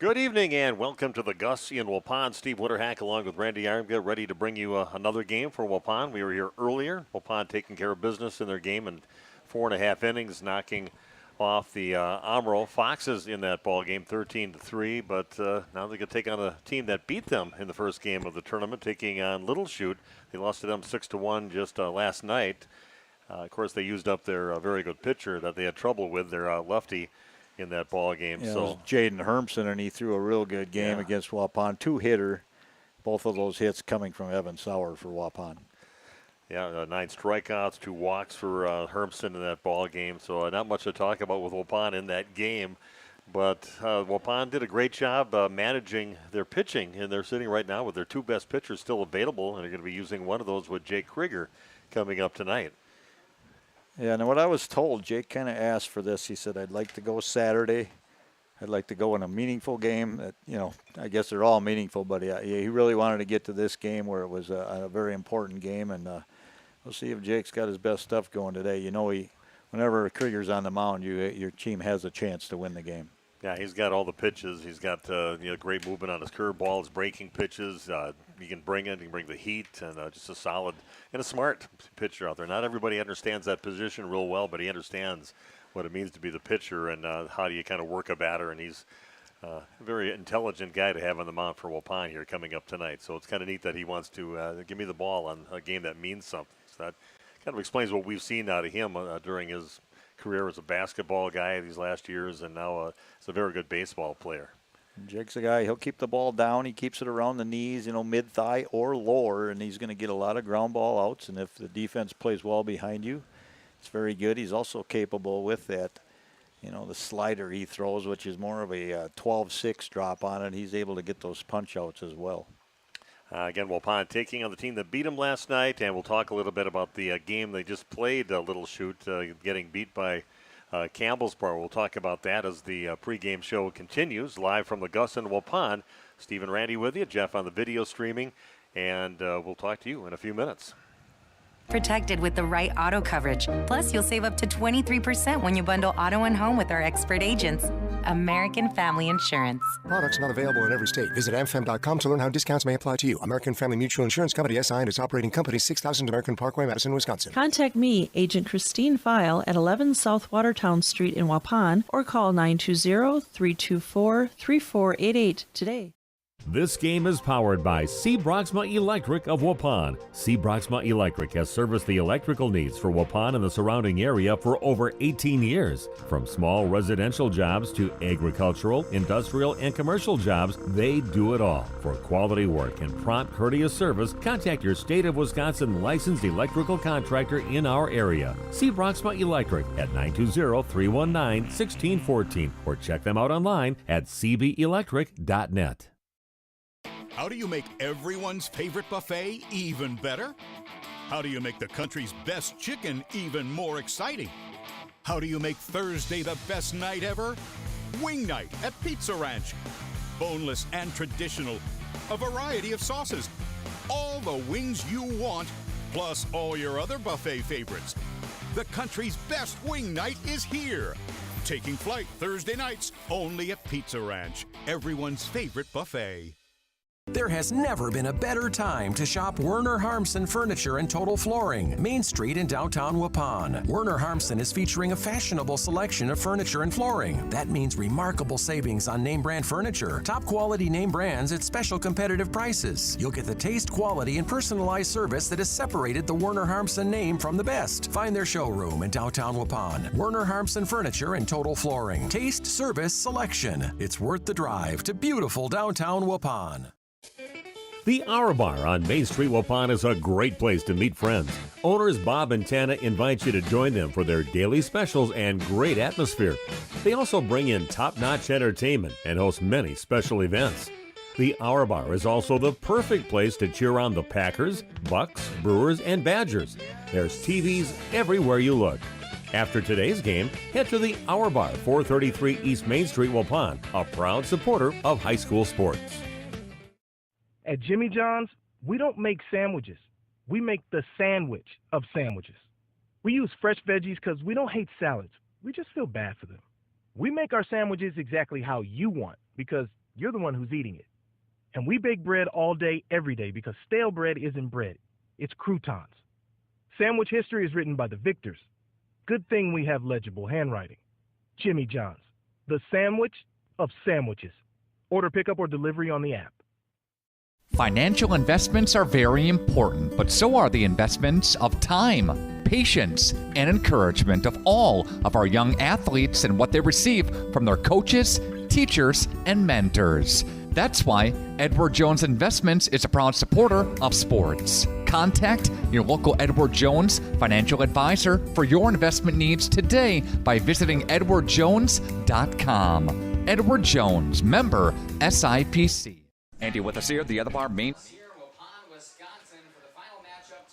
Good evening and welcome to the Gus in Waupun. Steve Witterhack along with Randy Armgett ready to bring you another game for Waupun. We were here earlier. Waupun taking care of business in their game in 4.5 innings, knocking off the Amro Foxes in that ball game 13-3. But now they could take on a team that beat them in the first game of the tournament, taking on Little Chute. They lost to them 6-1 just last night. Of course, they used up their very good pitcher that they had trouble with, their lefty, in that ball game. Yeah, so it was Jaden Hermson, and he threw a real good game against Waupun. Two-hitter, both of those hits coming from Evan Sauer for Waupun. Yeah, 9 strikeouts, 2 walks for Hermson in that ball game. So not much to talk about with Waupun in that game. But Waupun did a great job managing their pitching, and they're sitting right now with their 2 best pitchers still available, and they're going to be using one of those with Jake Krieger coming up tonight. Yeah, and what I was told, Jake kind of asked for this. He said, I'd like to go Saturday. I'd like to go in a meaningful game. That, I guess they're all meaningful, but he really wanted to get to this game where it was a very important game, and we'll see if Jake's got his best stuff going today. Whenever Krieger's on the mound, your team has a chance to win the game. Yeah, he's got all the pitches. He's got great movement on his curveball, his breaking pitches. He can bring it. He can bring the heat, and just a solid and a smart pitcher out there. Not everybody understands that position real well, but he understands what it means to be the pitcher and how do you kind of work a batter. And he's a very intelligent guy to have on the mound for Waupun here coming up tonight. So it's kind of neat that he wants to give me the ball on a game that means something. So that kind of explains what we've seen out of him during his career as a basketball guy these last years, and now he's a very good baseball player. Jake's a guy, he'll keep the ball down. He keeps it around the knees, mid-thigh or lower, and he's going to get a lot of ground ball outs. And if the defense plays well behind you, it's very good. He's also capable with that, the slider he throws, which is more of a 12-6 drop on it. He's able to get those punch outs as well. Again, Waupun taking on the team that beat him last night, and we'll talk a little bit about the game they just played, Little Chute, getting beat by Campbellsboro. We'll talk about that as the pregame show continues, live from the Gus in Waupun. Steve and Randy with you, Jeff on the video streaming, and we'll talk to you in a few minutes. Protected with the right auto coverage. Plus, you'll save up to 23% when you bundle auto and home with our expert agents. American Family Insurance. Products not available in every state. Visit amfam.com to learn how discounts may apply to you. American Family Mutual Insurance Company, SI, and its operating company, 6000 American Parkway, Madison, Wisconsin. Contact me, Agent Christine File, at 11 South Watertown Street in Waupun, or call 920-324-3488 today. This game is powered by C. Broxma Electric of Waupun. C. Broxma Electric has serviced the electrical needs for Waupun and the surrounding area for over 18 years. From small residential jobs to agricultural, industrial, and commercial jobs, they do it all. For quality work and prompt, courteous service, contact your state of Wisconsin licensed electrical contractor in our area. C. Broxma Electric at 920-319-1614 or check them out online at cbelectric.net. How do you make everyone's favorite buffet even better? How do you make the country's best chicken even more exciting? How do you make Thursday the best night ever? Wing night at Pizza Ranch. Boneless and traditional. A variety of sauces. All the wings you want, plus all your other buffet favorites. The country's best wing night is here. Taking flight Thursday nights only at Pizza Ranch. Everyone's favorite buffet. There has never been a better time to shop Werner Harmson Furniture and Total Flooring, Main Street in downtown Waupun. Werner Harmson is featuring a fashionable selection of furniture and flooring. That means remarkable savings on name brand furniture, top quality name brands at special competitive prices. You'll get the taste, quality, and personalized service that has separated the Werner Harmson name from the best. Find their showroom in downtown Waupun. Werner Harmson Furniture and Total Flooring. Taste, service, selection. It's worth the drive to beautiful downtown Waupun. The Hour Bar on Main Street, Waupun is a great place to meet friends. Owners Bob and Tana invite you to join them for their daily specials and great atmosphere. They also bring in top-notch entertainment and host many special events. The Hour Bar is also the perfect place to cheer on the Packers, Bucks, Brewers, and Badgers. There's TVs everywhere you look. After today's game, head to the Hour Bar, 433 East Main Street, Waupun, a proud supporter of high school sports. At Jimmy John's, we don't make sandwiches. We make the sandwich of sandwiches. We use fresh veggies because we don't hate salads. We just feel bad for them. We make our sandwiches exactly how you want because you're the one who's eating it. And we bake bread all day, every day, because stale bread isn't bread. It's croutons. Sandwich history is written by the victors. Good thing we have legible handwriting. Jimmy John's, the sandwich of sandwiches. Order pickup or delivery on the app. Financial investments are very important, but so are the investments of time, patience, and encouragement of all of our young athletes and what they receive from their coaches, teachers, and mentors. That's why Edward Jones Investments is a proud supporter of sports. Contact your local Edward Jones financial advisor for your investment needs today by visiting edwardjones.com. Edward Jones, member SIPC. Andy with us here, the other bar main.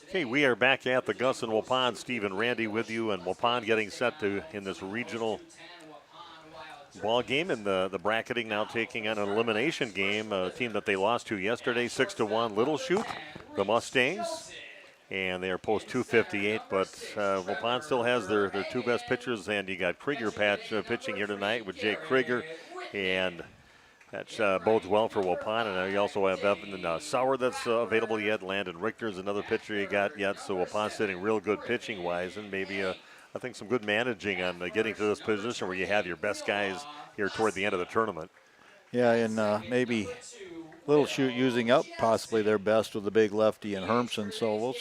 Okay, we are back at the Gus and Waupun. Steve and Randy with you, and Waupun getting set to in this regional ball game, and the bracketing now taking on an elimination game, a team that they lost to yesterday, 6-1, Little Chute, the Mustangs, and they are post 258. But Waupun still has their two best pitchers, and you got Krieger pitching here tonight with Jake Krieger, and that bodes well for Waupun. And you also have Evan Sauer that's available yet. Landon Richter's another pitcher you got yet. So Waupun's sitting real good pitching-wise, and maybe I think some good managing on getting to this position where you have your best guys here toward the end of the tournament. Yeah, and maybe Little Chute using up possibly their best with the big lefty and Hermson. So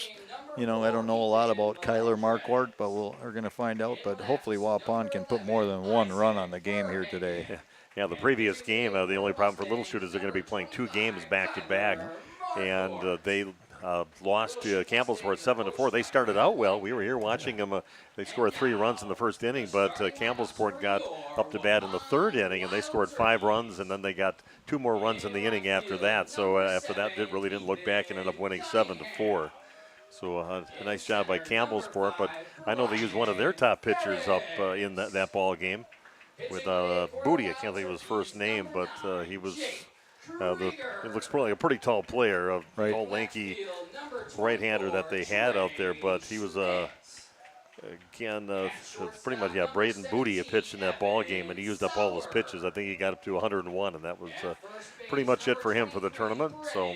I don't know a lot about Kyler Marquardt, but we're going to find out. But hopefully Waupun can put more than one run on the game here today. Yeah, the previous game, the only problem for Little Chute is they're going to be playing two games back-to-back, and they lost to Campbellsport 7-4. They started out well. We were here watching them. They scored 3 runs in the first inning, but Campbellsport got up to bat in the third inning, and they scored 5 runs, and then they got 2 more runs in the inning after that. So after that, really didn't look back and ended up winning 7-4. So a nice job by Campbellsport, but I know they used one of their top pitchers up in that ball game with Booty. I can't think of his first name, but he was it looks probably a pretty tall player, a tall, lanky right-hander that they had out there, but he was pretty much Braden Booty pitched in that ball game, and he used up all his pitches. I think he got up to 101, and that was pretty much it for him for the tournament. So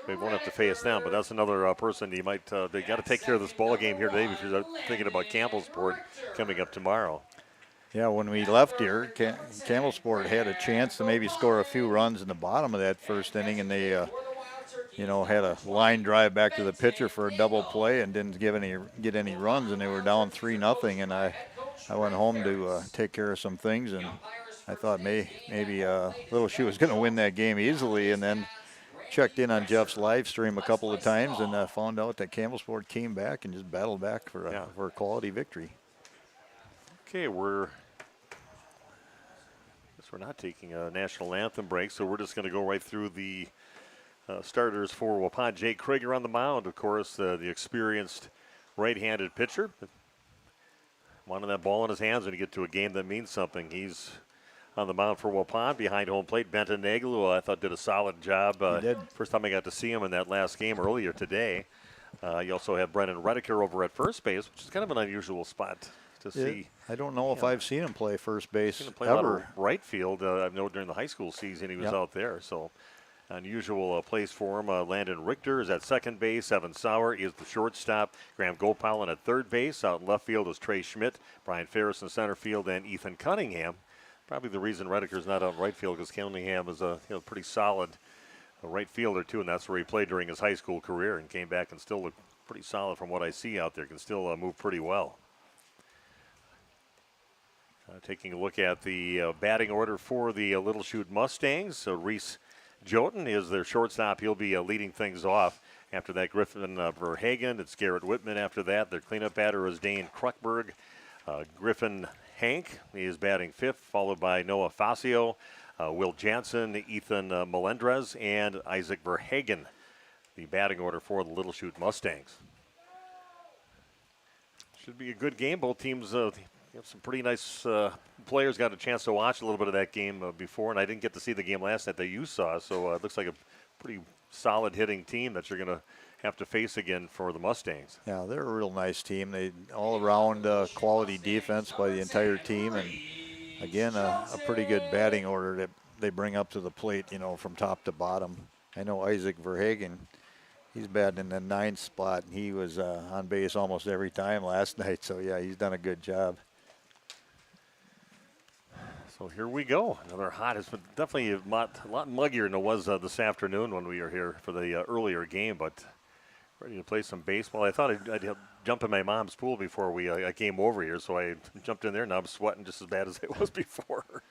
we won't have to face them, but that's another person you might they got to take care of this ball game here today if you're thinking about Campbellsport coming up tomorrow. Yeah, when we left here, Campbellsport had a chance to maybe score a few runs in the bottom of that first inning, and they, had a line drive back to the pitcher for a double play and didn't get any runs, and they were down 3-0. And I went home to take care of some things, and I thought maybe Little Chute was going to win that game easily, and then checked in on Jeff's live stream a couple of times and found out that Campbellsport came back and just battled back for a quality victory. Okay, we're not taking a national anthem break, so we're just going to go right through the starters for Waupun. Jake Krieger on the mound, of course, the experienced right-handed pitcher. Wanting that ball in his hands when you get to a game that means something. He's on the mound for Waupun behind home plate. Benton Nagel, who I thought did a solid job. He did. First time I got to see him in that last game earlier today. You also have Brennan Redeker over at first base, which is kind of an unusual spot to see. I don't know if I've seen him play first base seen him play ever. A lot of right field. I know during the high school season he was out there. So unusual place for him. Landon Richter is at second base. Evan Sauer is the shortstop. Graham Gopalin at third base. Out in left field is Trey Schmidt. Brian Ferris in center field, and Ethan Cunningham. Probably the reason Redeker's not out in right field because Cunningham is a pretty solid right fielder too, and that's where he played during his high school career and came back and still looked pretty solid from what I see out there. Can still move pretty well. Taking a look at the batting order for the Little Chute Mustangs. So Reese Joten is their shortstop. He'll be leading things off. After that, Griffin Verhagen. It's Garrett Whitman after that. Their cleanup batter is Dane Kruckberg. Griffin Hank is batting fifth, followed by Noah Facio, Will Jansen, Ethan Melendrez, and Isaac Verhagen. The batting order for the Little Chute Mustangs. Should be a good game. Both teams have some pretty nice players. Got a chance to watch a little bit of that game before, and I didn't get to see the game last night that you saw, so it looks like a pretty solid hitting team that you're going to have to face again for the Mustangs. Yeah, they're a real nice team. They all-around quality defense by the entire team, and again, a pretty good batting order they bring up to the plate, from top to bottom. I know Isaac Verhagen, he's batting in the 9th spot, and he was on base almost every time last night. So, yeah, he's done a good job. So here we go. Another hot. It's been definitely a lot muggier than it was this afternoon when we were here for the earlier game, but ready to play some baseball. I thought I'd jump in my mom's pool before I came over here, so I jumped in there. Now I'm sweating just as bad as I was before.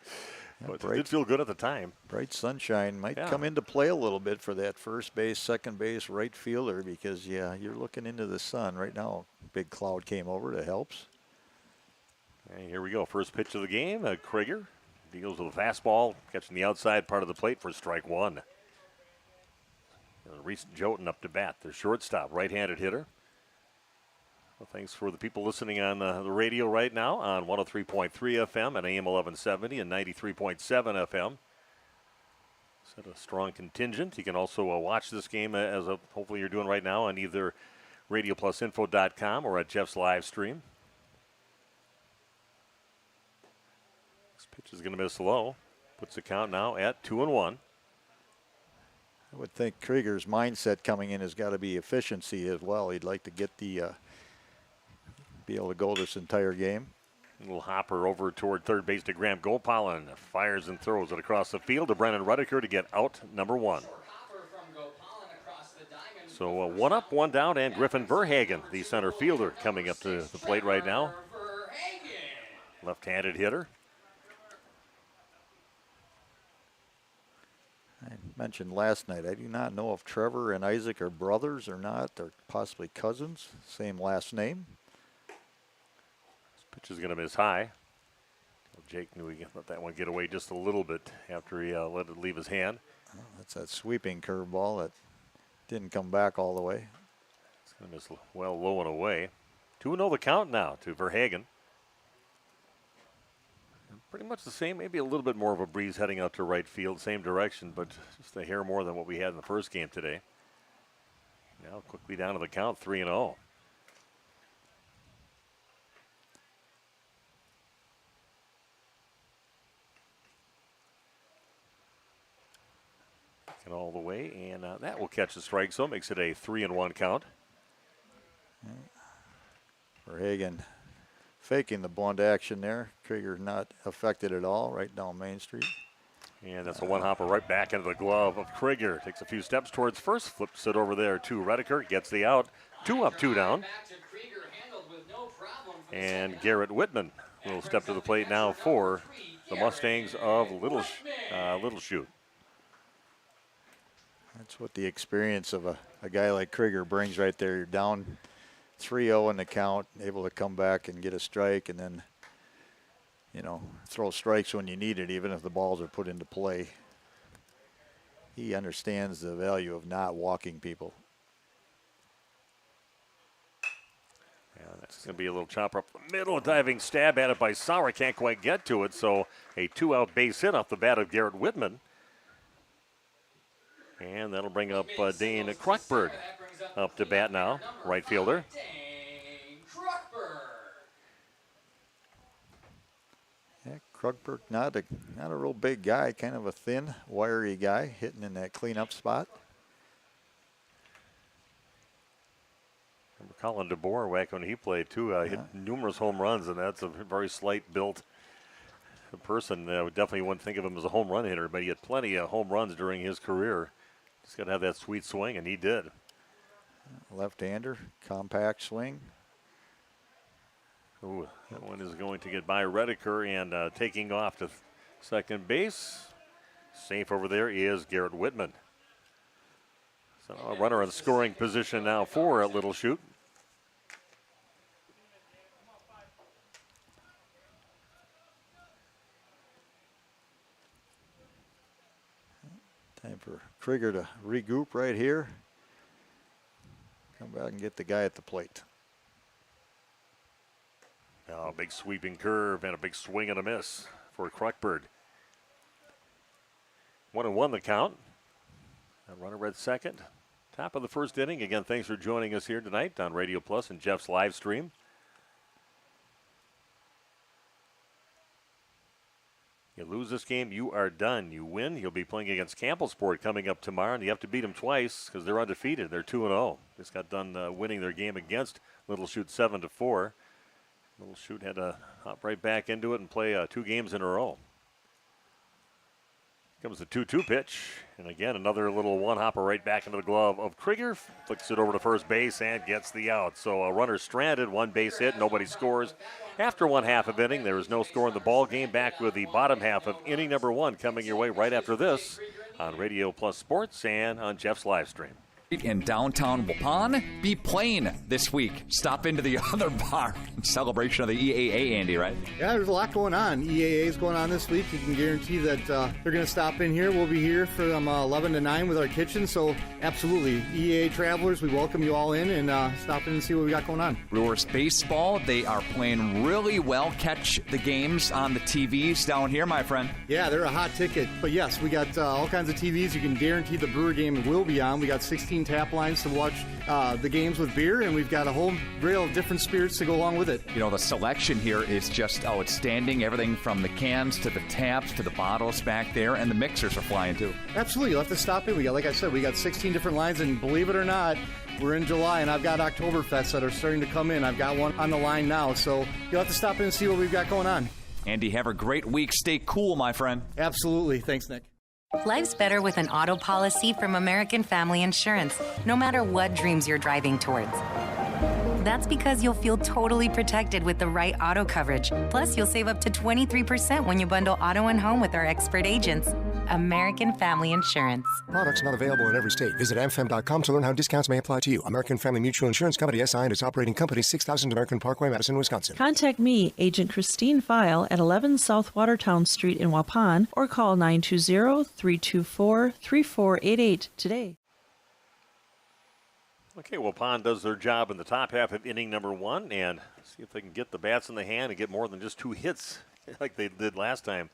But it did feel good at the time. Bright sunshine might come into play a little bit for that first base, second base, right fielder because, yeah, you're looking into the sun. Right now, big cloud came over. That helps. And here we go. First pitch of the game. Krieger deals with a fastball, catching the outside part of the plate for strike one. Reese Joten up to bat, the shortstop, right-handed hitter. Well, thanks for the people listening on the radio right now on 103.3 FM and AM 1170 and 93.7 FM. Set a strong contingent. You can also watch this game hopefully you're doing right now on either radioplusinfo.com or at Jeff's live stream. This pitch is going to miss low. Puts the count now at 2-1. I would think Krieger's mindset coming in has got to be efficiency as well. He'd like to get be able to go this entire game. A little hopper over toward third base to Graham Gopalin. Fires and throws it across the field to Brennan Rudiker to get out number one. So one up, one down, and Griffin Verhagen, the center fielder, coming up to the plate right now. Left-handed hitter. I mentioned last night, I do not know if Trevor and Isaac are brothers or not, or possibly cousins, same last name. This pitch is going to miss high. Jake knew he let that one get away just a little bit after he let it leave his hand. Oh, that's that sweeping curveball that didn't come back all the way. It's going to miss well low and away. 2-0 the count now to Verhagen. Pretty much the same, maybe a little bit more of a breeze heading out to right field, same direction, but just a hair more than what we had in the first game today. Now quickly down to the count, 3-0. And all the way, and that will catch the strike zone, makes it a 3-1 count. Verhagen faking the bunt action there. Krieger not affected at all, right down Main Street. And that's a one-hopper right back into the glove of Krieger. Takes a few steps towards first, flips it over there to Rediker, gets the out. 2 up, 2 down. And Garrett Whitman will step to the plate now for the Mustangs of Little Chute. That's what the experience of a guy like Krieger brings right there. You're down 3-0 in the count, able to come back and get a strike, and then, throw strikes when you need it, even if the balls are put into play. He understands the value of not walking people. Yeah, that's going to be a little chopper up the middle, a diving stab at it by Sauer, can't quite get to it, so a 2-out base hit off the bat of Garrett Whitman. And that'll bring up Dane Kruckberg up to bat now, right fielder. Yeah, Krugberg, not a real big guy, kind of a thin, wiry guy, hitting in that cleanup spot. Remember Colin DeBoer back when he played too, hit numerous home runs, and that's a very slight built person. We definitely wouldn't think of him as a home run hitter, but he had plenty of home runs during his career. Just got to have that sweet swing, and he did. Left-hander, compact swing. Ooh, that one is going to get by Rediker, and taking off to second base. Safe over there is Garrett Whitman. So a runner in scoring position now for Little Chute. Time for Krieger to regroup right here. Come back and get the guy at the plate. Now a big sweeping curve and a big swing and a miss for Kruckberg. 1-1 the count. That runner at second. Top of the first inning. Again, thanks for joining us here tonight on Radio Plus and Jeff's live stream. You lose this game, you are done. You win, you'll be playing against Campbellsport coming up tomorrow, and you have to beat them twice because they're undefeated. They're 2-0. Just got done winning their game against Little Chute 7-4. Little Chute had to hop right back into it and play 2 games in a row. Comes the 2-2 pitch, and again another little one-hopper right back into the glove of Krieger. Flicks it over to first base and gets the out. So a runner stranded, 1 base hit, nobody scores. After 1/2 of inning, there is no score in the ball game. Back with the bottom half of inning number 1 coming your way right after this on Radio Plus Sports and on Jeff's live stream. In downtown Waupun, be playing this week. Stop into the other bar in celebration of the EAA, Andy, right? Yeah, there's a lot going on. EAA is going on this week. You can guarantee that they're going to stop in here. We'll be here from 11 to 9 with our kitchen. So, absolutely. EAA travelers, we welcome you all in and stop in and see what we got going on. Brewers baseball, they are playing really well. Catch the games on the TVs down here, my friend. Yeah, they're a hot ticket. But yes, we got all kinds of TVs. You can guarantee the Brewer game will be on. We got 16 tap lines to watch the games with beer, and we've got a whole reel of different spirits to go along with it. You know, the selection here is just outstanding. Everything from the cans to the taps to the bottles back there, and the mixers are flying too. Absolutely. You'll have to stop in. Like I said, we got 16 different lines, and believe it or not, we're in July, and I've got Oktoberfest that are starting to come in. I've got one on the line now, so you'll have to stop in and see what we've got going on. Andy, have a great week. Stay cool, my friend. Absolutely. Thanks, Nick. Life's better with an auto policy from American Family Insurance, no matter what dreams you're driving towards. That's because you'll feel totally protected with the right auto coverage. Plus, you'll save up to 23% when you bundle auto and home with our expert agents. American Family Insurance. Products not available in every state. Visit amfam.com to learn how discounts may apply to you. American Family Mutual Insurance Company, SI, and its operating company, 6000 American Parkway, Madison, Wisconsin. Contact me, Agent Christine File, at 11 South Watertown Street in Waupun, or call 920-324-3488 today. Okay, Waupun does their job in the top half of inning number 1 and see if they can get the bats in the hand and get more than just 2 hits like they did last night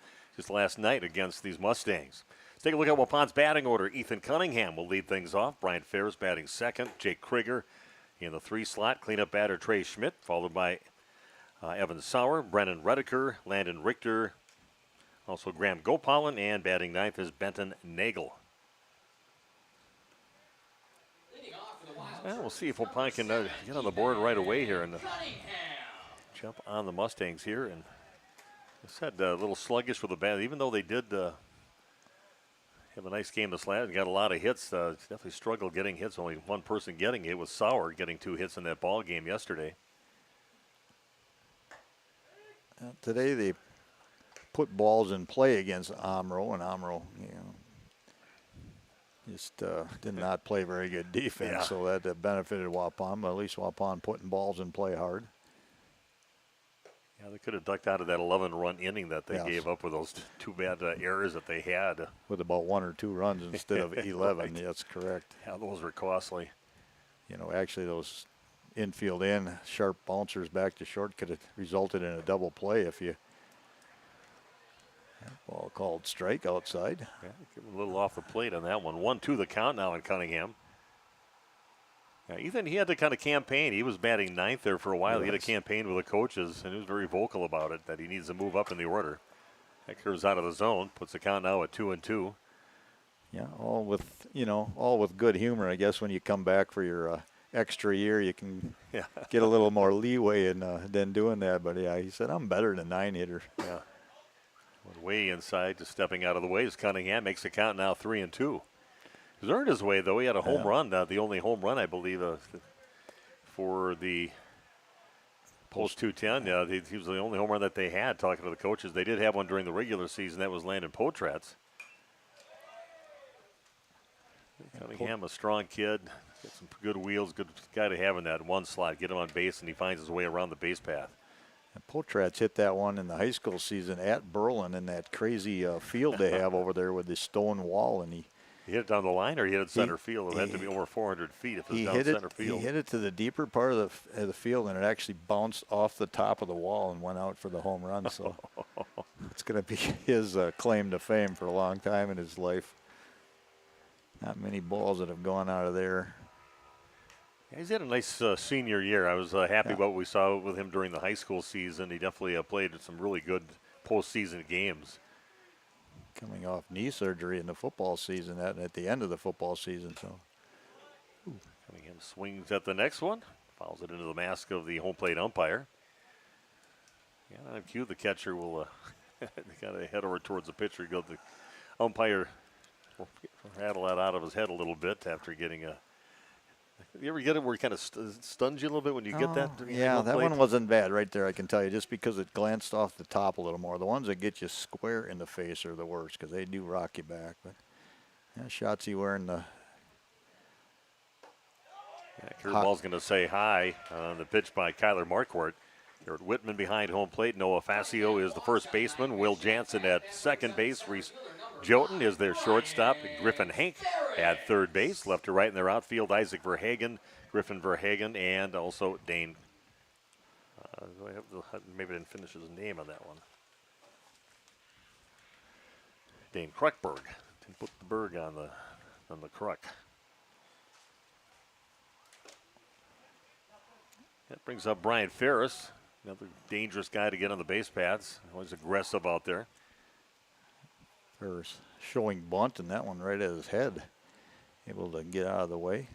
against these Mustangs. Let's take a look at Waupun's batting order. Ethan Cunningham will lead things off. Brian Ferris batting second. Jake Krieger in the 3 slot. Cleanup batter Trey Schmidt, followed by Evan Sauer, Brennan Redeker, Landon Richter, also Graham Gopalin, and batting ninth is Benton Nagel. Well, we'll see if Waupun can get on the board right away here and jump on the Mustangs here. And I said a little sluggish with the bat, even though they did have a nice game this last. Got a lot of hits. Definitely struggled getting hits. Only one person getting it was Sauer, getting 2 hits in that ball game yesterday. Today they put balls in play against Omro, and Omro, just did not play very good defense, so that benefited Waupun. But at least Waupun putting balls in play hard. Yeah, they could have ducked out of that 11-run inning that they gave up with those 2 bad errors that they had. With about 1 or 2 runs instead of 11. Right. That's correct. Yeah, those were costly. Actually those infield sharp bouncers back to short could have resulted in a double play if you ball called strike outside. Yeah, a little off the plate on that one. 1-2 the count now in Cunningham. Yeah, Ethan, he had to kind of campaign. He was batting ninth there for a while. He had a campaign with the coaches, and he was very vocal about it, that he needs to move up in the order. That curves out of the zone, puts the count now at 2-2. Yeah, all with good humor. I guess when you come back for your extra year, you can get a little more leeway in than doing that. But yeah, he said, I'm better than 9-hitter. Yeah. Went way inside, just stepping out of the way as Cunningham makes the count now 3-2. He's earned his way, though. He had a home run, the only home run, I believe, for the post 210. He was the only home run that they had, talking to the coaches. They did have one during the regular season. That was Landon Potratz. Cunningham, a strong kid. Got some good wheels, good guy to have in that one slot. Get him on base, and he finds his way around the base path. And Potratz hit that one in the high school season at Berlin in that crazy field they have over there with the stone wall, and he hit it down the line, or he hit it center field. It had to be over 400 feet if it was down center field. He hit it to the deeper part of the field, and it actually bounced off the top of the wall and went out for the home run. So it's going to be his claim to fame for a long time in his life. Not many balls that have gone out of there. Yeah, he's had a nice senior year. I was happy about what we saw with him during the high school season. He definitely played some really good postseason games. coming off knee surgery in the football season, at the end of the football season. So Cunningham swings at the next one, fouls it into the mask of the home plate umpire. Yeah, on cue, the catcher will kind of head over towards the pitcher. Go the umpire will rattle that out of his head a little bit after getting a. You ever get it where it kind of stuns you a little bit when you get that? Yeah, that one wasn't bad right there, I can tell you, just because it glanced off the top a little more. The ones that get you square in the face are the worst because they do rock you back. But yeah, Shotzi wearing the. Yeah, curveball's going to say hi on the pitch by Kyler Marquardt. Garrett Whitman behind home plate. Noah Facio is the first baseman. Will Jansen at second base. Reese Jotun is their shortstop. Griffin Hank at third base. Left to right in their outfield, Isaac Verhagen, Griffin Verhagen, and also Dane. Maybe I didn't finish his name on that one. Dane Kruckberg. Didn't put the Berg on the Kruck. That brings up Brian Ferris. Another dangerous guy to get on the base paths. Always aggressive out there. Ferris showing bunt, and that one right at his head. Able to get out of the way.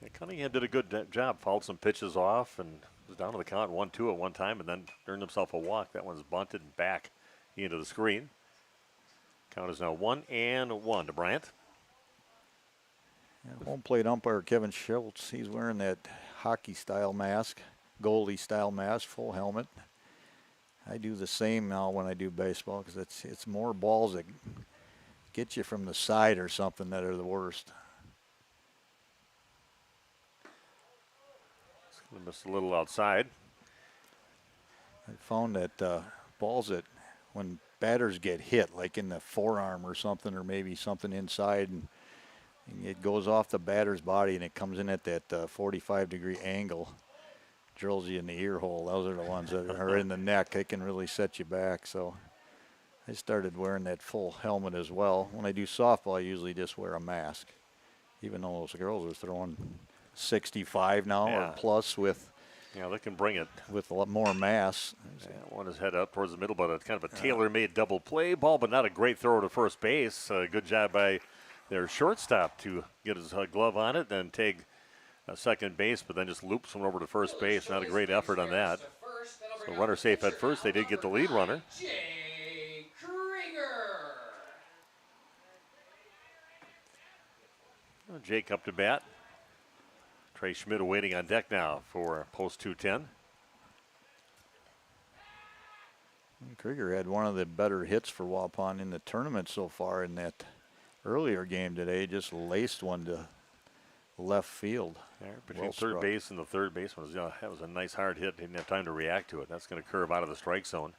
Yeah, Cunningham did a good job. Fouled some pitches off and was down to the count 1-2 at one time and then earned himself a walk. That one's bunted and back into the screen. Count is now 1-1 to Bryant. Yeah, home plate umpire Kevin Schultz, he's wearing that hockey-style mask, goalie-style mask, full helmet. I do the same now when I do baseball because it's more balls that get you from the side or something that are the worst. It's going to miss a little outside. I found that balls that when batters get hit, like in the forearm or something, or maybe something inside, and it goes off the batter's body and it comes in at that 45-degree angle, drills you in the ear hole. Those are the ones that are in the neck. They can really set you back. So I started wearing that full helmet as well. When I do softball, I usually just wear a mask, even though those girls are throwing 65 now or plus with. Yeah, they can bring it. With a lot more mass. Yeah, one is head up towards the middle, but it's kind of a tailor-made double play ball, but not a great throw to first base. Good job by their shortstop to get his glove on it, then take second base, but then just loops one over to first base. Not a great effort on that. So runner safe at first. They did get the lead runner. Jake up to bat. Trey Schmidt waiting on deck now for post 210. Krieger had one of the better hits for Waupun in the tournament so far in that earlier game today. Just laced one to left field. There, between third base and the third baseman. That was a nice hard hit. Didn't have time to react to it. That's going to curve out of the strike zone.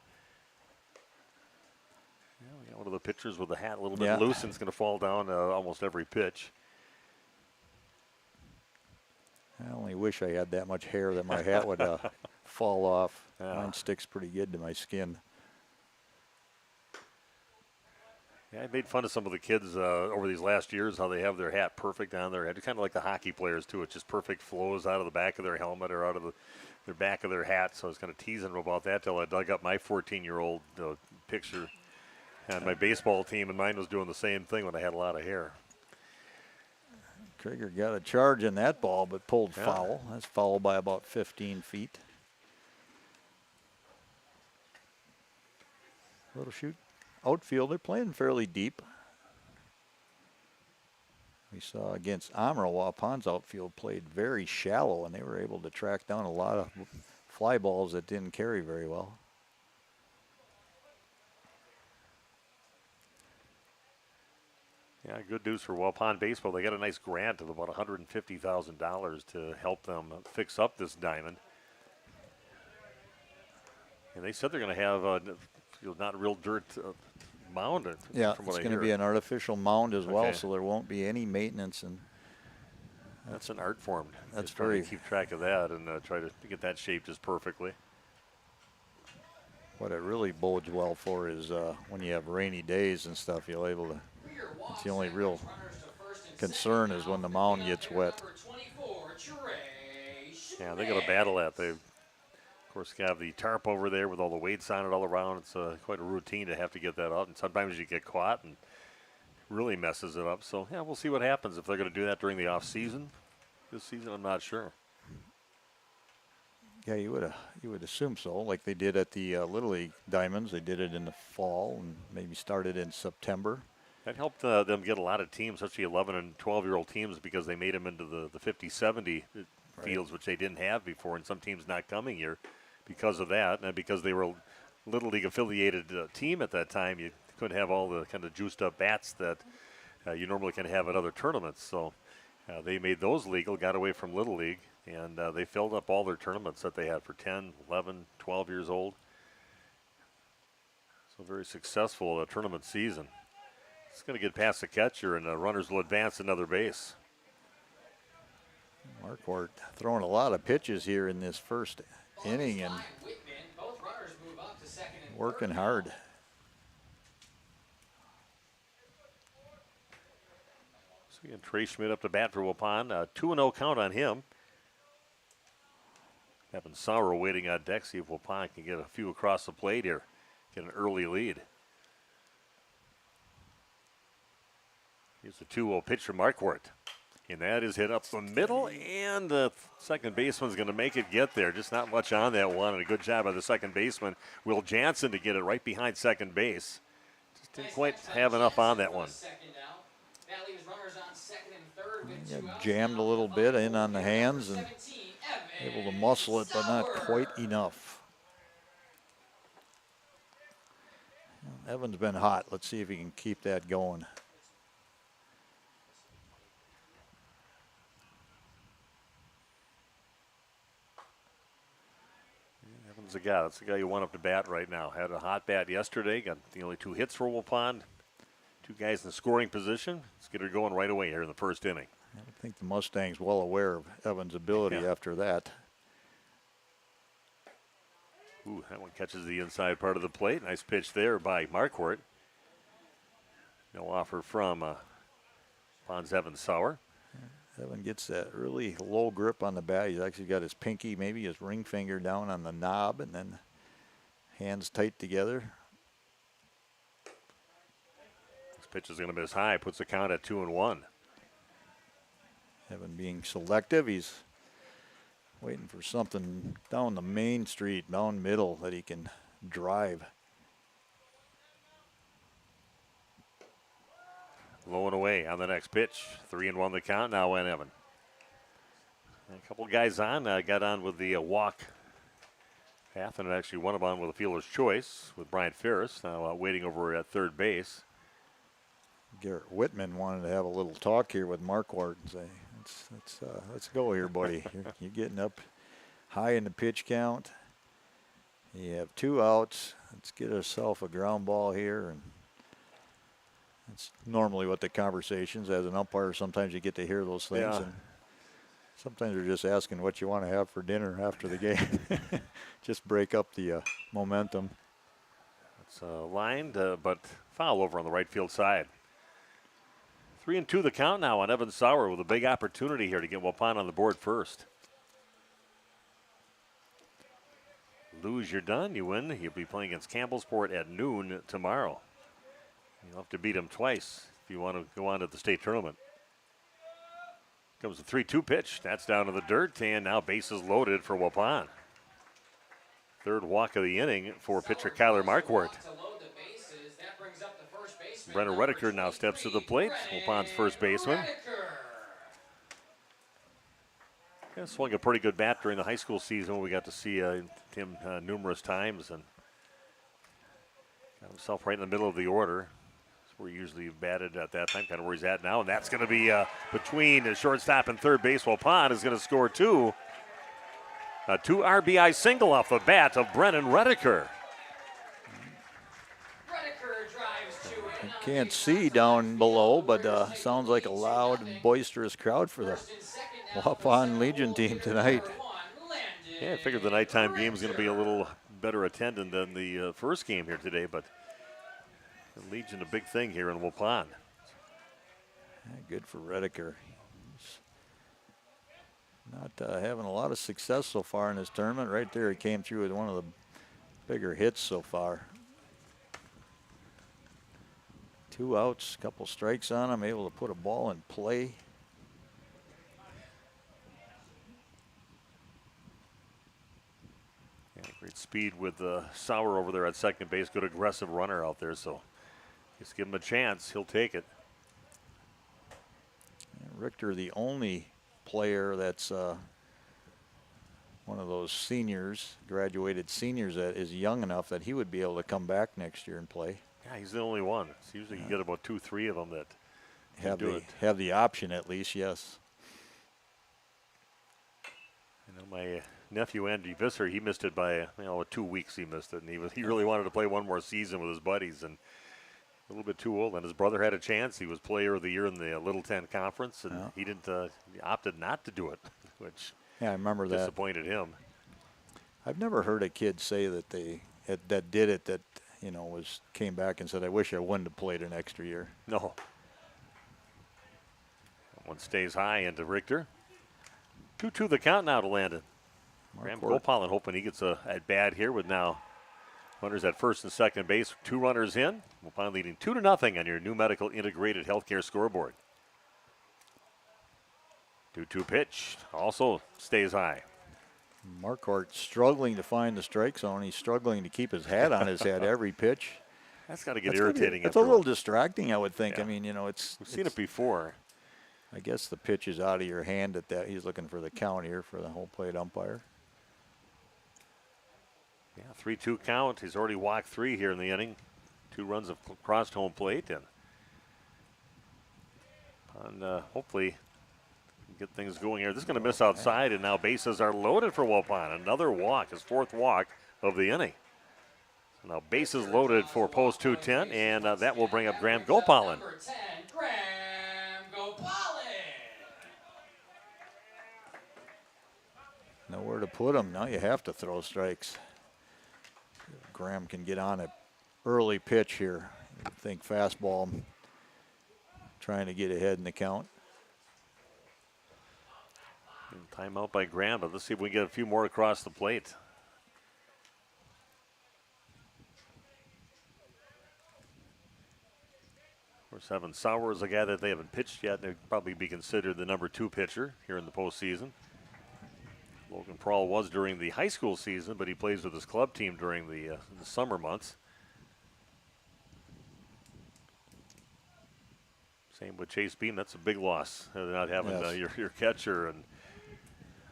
Yeah, we got one of the pitchers with the hat a little bit loose, and it's going to fall down almost every pitch. I only wish I had that much hair that my hat would fall off. Mine sticks pretty good to my skin. Yeah, I made fun of some of the kids over these last years, how they have their hat perfect on their head. Kind of like the hockey players, too. It just perfect flows out of the back of their helmet or out of their back of their hat. So I was kind of teasing them about that till I dug up my 14-year-old picture on my baseball team, and mine was doing the same thing when I had a lot of hair. Krieger got a charge in that ball, but pulled foul. That's foul by about 15 feet. Little shoot. Outfield, they're playing fairly deep. We saw against Amro, Waupun's outfield played very shallow, and they were able to track down a lot of fly balls that didn't carry very well. Yeah, good news for Waupun baseball. They got a nice grant of about $150,000 to help them fix up this diamond. And they said they're going to have not a real dirt mound. Yeah, it's going to be an artificial mound as well, so there won't be any maintenance. And that's an art form. That's just trying to keep track of that and try to get that shaped just perfectly. What it really bodes well for is when you have rainy days and stuff, you'll able to. It's the only real concern is when the mound gets wet. Yeah, they got to battle that. Of course, you have the tarp over there with all the weights on it all around. It's quite a routine to have to get that out, and sometimes you get caught and really messes it up. So, yeah, we'll see what happens if they're going to do that during the off season. This season, I'm not sure. Yeah, you would assume so, like they did at the Little League Diamonds. They did it in the fall and maybe started in September. That helped them get a lot of teams, especially 11 and 12-year-old teams, because they made them into the 50-70 fields, which they didn't have before, and some teams not coming here because of that. And because they were a Little League affiliated team at that time, you couldn't have all the kind of juiced up bats that you normally can have at other tournaments. So they made those legal, got away from Little League, and they filled up all their tournaments that they had for 10, 11, 12 years old. So very successful tournament season. It's going to get past the catcher, and runners will advance another base. Marquardt throwing a lot of pitches here in this first inning and working hard. So again, Trey Schmidt up to bat for Waupun. 2-0 count on him. Evan Sauer waiting on deck, see if Waupun can get a few across the plate here, get an early lead. Here's the 2-0 pitch from Marquardt. And that is hit up the middle, and the second baseman's going to make it get there. Just not much on that one, and a good job by the second baseman, Will Jansen, to get it right behind second base. Just didn't quite have enough on that one. Got jammed a little bit in on the hands and able to muscle it, but not quite enough. Evan's been hot. Let's see if he can keep that going. Evan's the guy. That's the guy you want up to bat right now. Had a hot bat yesterday. Got the only 2 hits for Waupun. 2 guys in the scoring position. Let's get her going right away here in the first inning. I think the Mustang's well aware of Evan's ability after that. Ooh, that one catches the inside part of the plate. Nice pitch there by Marquardt. No offer from Wapun's Evan Sauer. Evan gets that really low grip on the bat. He's actually got his pinky, maybe his ring finger down on the knob, and then hands tight together. This pitch is going to miss high. Puts the count at 2-1. Evan being selective. He's waiting for something down the main street, down middle, that he can drive. Low and away on the next pitch. 3-1 the count now in Evan. And a couple guys on, got on with the walk path, and actually one of them on with a fielder's choice with Brian Ferris, now waiting over at third base. Garrett Whitman wanted to have a little talk here with Marquardt and say, let's go here, buddy. You're getting up high in the pitch count. You have 2 outs. Let's get ourselves a ground ball here. And that's normally what the conversations, as an umpire, sometimes you get to hear those things. Yeah. And sometimes they're just asking what you want to have for dinner after the game. Just break up the momentum. It's lined, but foul over on the right field side. 3-2 the count now on Evan Sauer, with a big opportunity here to get Waupun on the board first. Lose, you're done. You win. You'll be playing against Campbellsport at noon tomorrow. You'll have to beat them twice if you want to go on to the state tournament. Comes the 3-2 pitch. That's down to the dirt, and now bases loaded for Waupun. Third walk of the inning for pitcher Kyler Marquardt. Brenner Redeker now steps to the plate, Waupun's first baseman. Yeah, swung a pretty good bat during the high school season when we got to see him numerous times, and got himself right in the middle of the order. That's where he usually batted at that time, kind of where he's at now, and that's going to be between the shortstop and third base. Waupun is going to score 2. A 2 RBI single off the bat of Brennan Redeker. Can't see down below, but sounds like a loud and boisterous crowd for the Waupun Legion team tonight. Yeah, I figured the nighttime game is going to be a little better attended than the first game here today, but the Legion, a big thing here in Waupun. Yeah, good for Redeker. He's Not having a lot of success so far in this tournament. Right there, he came through with one of the bigger hits so far. 2 outs, couple strikes on him, able to put a ball in play. Yeah, great speed with Sauer over there at second base. Good aggressive runner out there, so just give him a chance. He'll take it. Richter, the only player that's one of those seniors, graduated seniors, that is young enough that he would be able to come back next year and play. Yeah, he's the only one. It's usually you get about 2, 3 of them that Have the option at least, yes. I know my nephew Andy Visser, he missed it by 2 weeks. He missed it, and he really wanted to play one more season with his buddies, and a little bit too old. And his brother had a chance. He was Player of the Year in the Little Ten Conference, and he didn't. He opted not to do it, which I remember that disappointed him. I've never heard a kid say that that did it that came back and said, "I wish I wouldn't have played an extra year." No. One stays high into Richter. 2-2 the count now to Landon. Graham Gopalin hoping he gets a at bat here with now runners at first and second base. 2 runners in. Waupun leading 2-0 on your new medical integrated healthcare scoreboard. 2-2 pitch also stays high. Marquardt struggling to find the strike zone. He's struggling to keep his hat on his head every pitch. That's got to get irritating. It's a little distracting, I would think. Yeah. I mean, we've seen it before. I guess the pitch is out of your hand at that. He's looking for the count here for the home plate umpire. Yeah, 3-2 count. He's already walked 3 here in the inning. 2 runs have crossed home plate, and hopefully get things going here. This is going to miss outside, and now bases are loaded for Waupun. Another walk, his 4th walk of the inning. So now bases loaded for post 210, and that will bring up Graham Gopalin. Number 10, Graham Gopalin. Nowhere to put him. Now you have to throw strikes. Graham can get on an early pitch here. I think fastball, trying to get ahead in the count. Timeout by Graham, but let's see if we can get a few more across the plate. Of course, Evan Sauer is a guy that they haven't pitched yet. They'd probably be considered the number 2 pitcher here in the postseason. Logan Prawl was during the high school season, but he plays with his club team during the summer months. Same with Chase Beam. That's a big loss, not having your catcher. And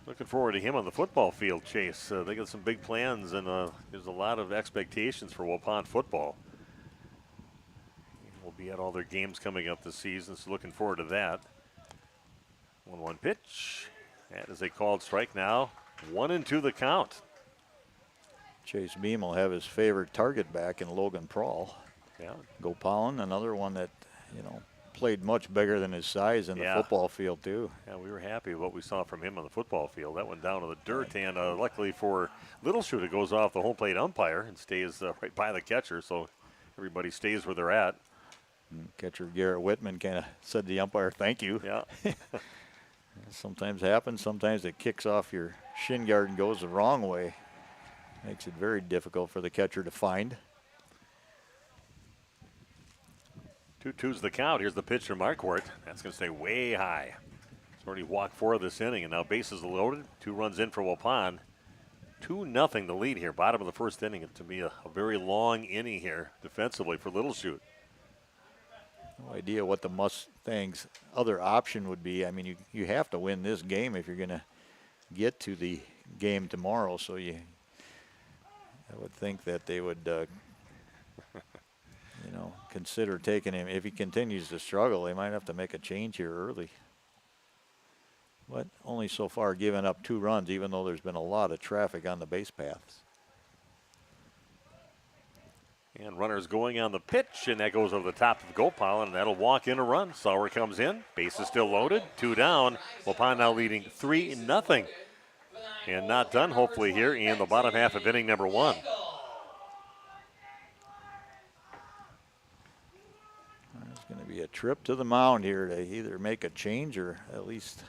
looking forward to him on the football field, Chase. They got some big plans, and there's a lot of expectations for Waupun football. We'll be at all their games coming up this season, so looking forward to that. 1-1 pitch. That is a called strike now. 1-2 the count. Chase Beam will have his favorite target back in Logan Prawl. Yeah. Gopalin, another one that, played much bigger than his size in the football field, too. Yeah, we were happy with what we saw from him on the football field. That went down to the dirt, and luckily for Littleshoot, it goes off the home plate umpire and stays right by the catcher, so everybody stays where they're at. Catcher Garrett Whitman kind of said to the umpire, "Thank you." Yeah. Sometimes happens. Sometimes it kicks off your shin guard and goes the wrong way. Makes it very difficult for the catcher to find. 2-2's the count. Here's the pitch from Marquardt. That's going to stay way high. He's already walked 4 of this inning, and now bases loaded. 2 runs in for Waupun. 2-0 the lead here. Bottom of the first inning. It to be a very long inning here defensively for Littleshoot. No idea what the Mustangs' other option would be. I mean, you have to win this game if you're going to get to the game tomorrow. So I would think that they would, consider taking him. If he continues to struggle, they might have to make a change here early. But only so far giving up 2 runs, even though there's been a lot of traffic on the base paths. And runners going on the pitch, and that goes over the top of Gopalin, and that'll walk in a run. Sauer comes in, base is still loaded, 2 down. Waupun now leading 3-0. And not done, hopefully, here in the bottom half of inning number 1. There's going to be a trip to the mound here to either make a change or at least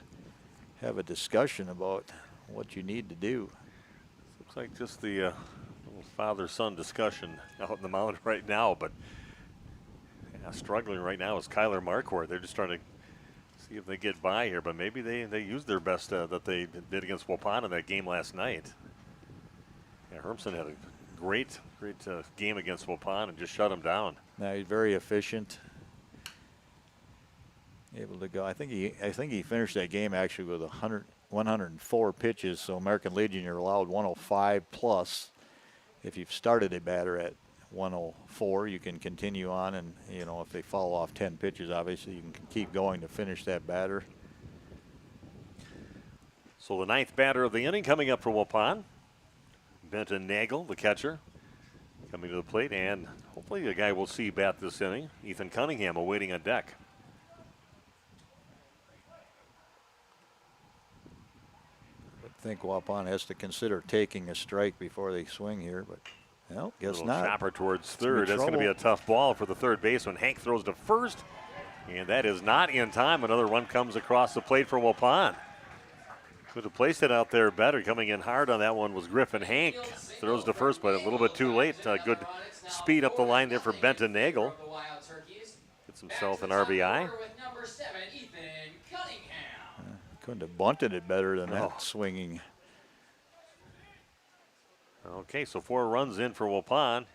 have a discussion about what you need to do. Looks like just the little father-son discussion out in the mound right now, but yeah, struggling right now is Kyler Marquardt. They're just trying to see if they get by here, but maybe they used their best that they did against Waupun in that game last night. Yeah, Hermsen had a great game against Waupun and just shut him down. Now he's very efficient. Able to go. I think he finished that game actually with 104 pitches. So American Legion, you're allowed 105 plus. If you've started a batter at 104, you can continue on, and if they fall off 10 pitches, obviously you can keep going to finish that batter. So the ninth batter of the inning coming up for Waupun. Benton Nagel, the catcher, coming to the plate, and hopefully a guy we'll see bat this inning. Ethan Cunningham awaiting on deck. I think Waupun has to consider taking a strike before they swing here, but well, guess not. Chopper towards third. That's going to be a tough ball for the third baseman. Hank throws to first, and that is not in time. Another run comes across the plate for Waupun. Could have placed it out there better. Coming in hard on that one was Griffin Hank. Throws to first, but a little bit too late. Good speed up the line there for Benton Nagel. Gets himself an RBI. Couldn't have bunted it better than that swinging. Okay, so 4 runs in for Waupun.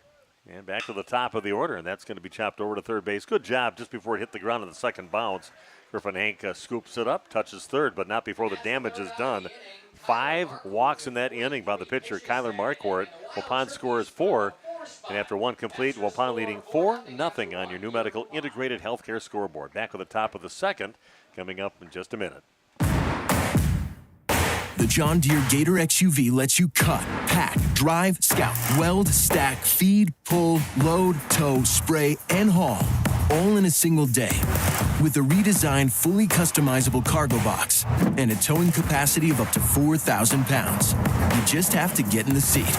And back to the top of the order, and that's going to be chopped over to third base. Good job just before it hit the ground on the second bounce. Griffin Hank scoops it up, touches third, but not before the damage is done. 5 walks in that inning by the pitcher, Kyler Marquardt. Waupun scores 4, and after 1 complete, Waupun leading 4-0 on your new medical integrated healthcare scoreboard. Back at the top of the second, coming up in just a minute. The John Deere Gator XUV lets you cut, pack, drive, scout, weld, stack, feed, pull, load, tow, spray, and haul, all in a single day. With a redesigned, fully customizable cargo box and a towing capacity of up to 4,000 pounds. You just have to get in the seat.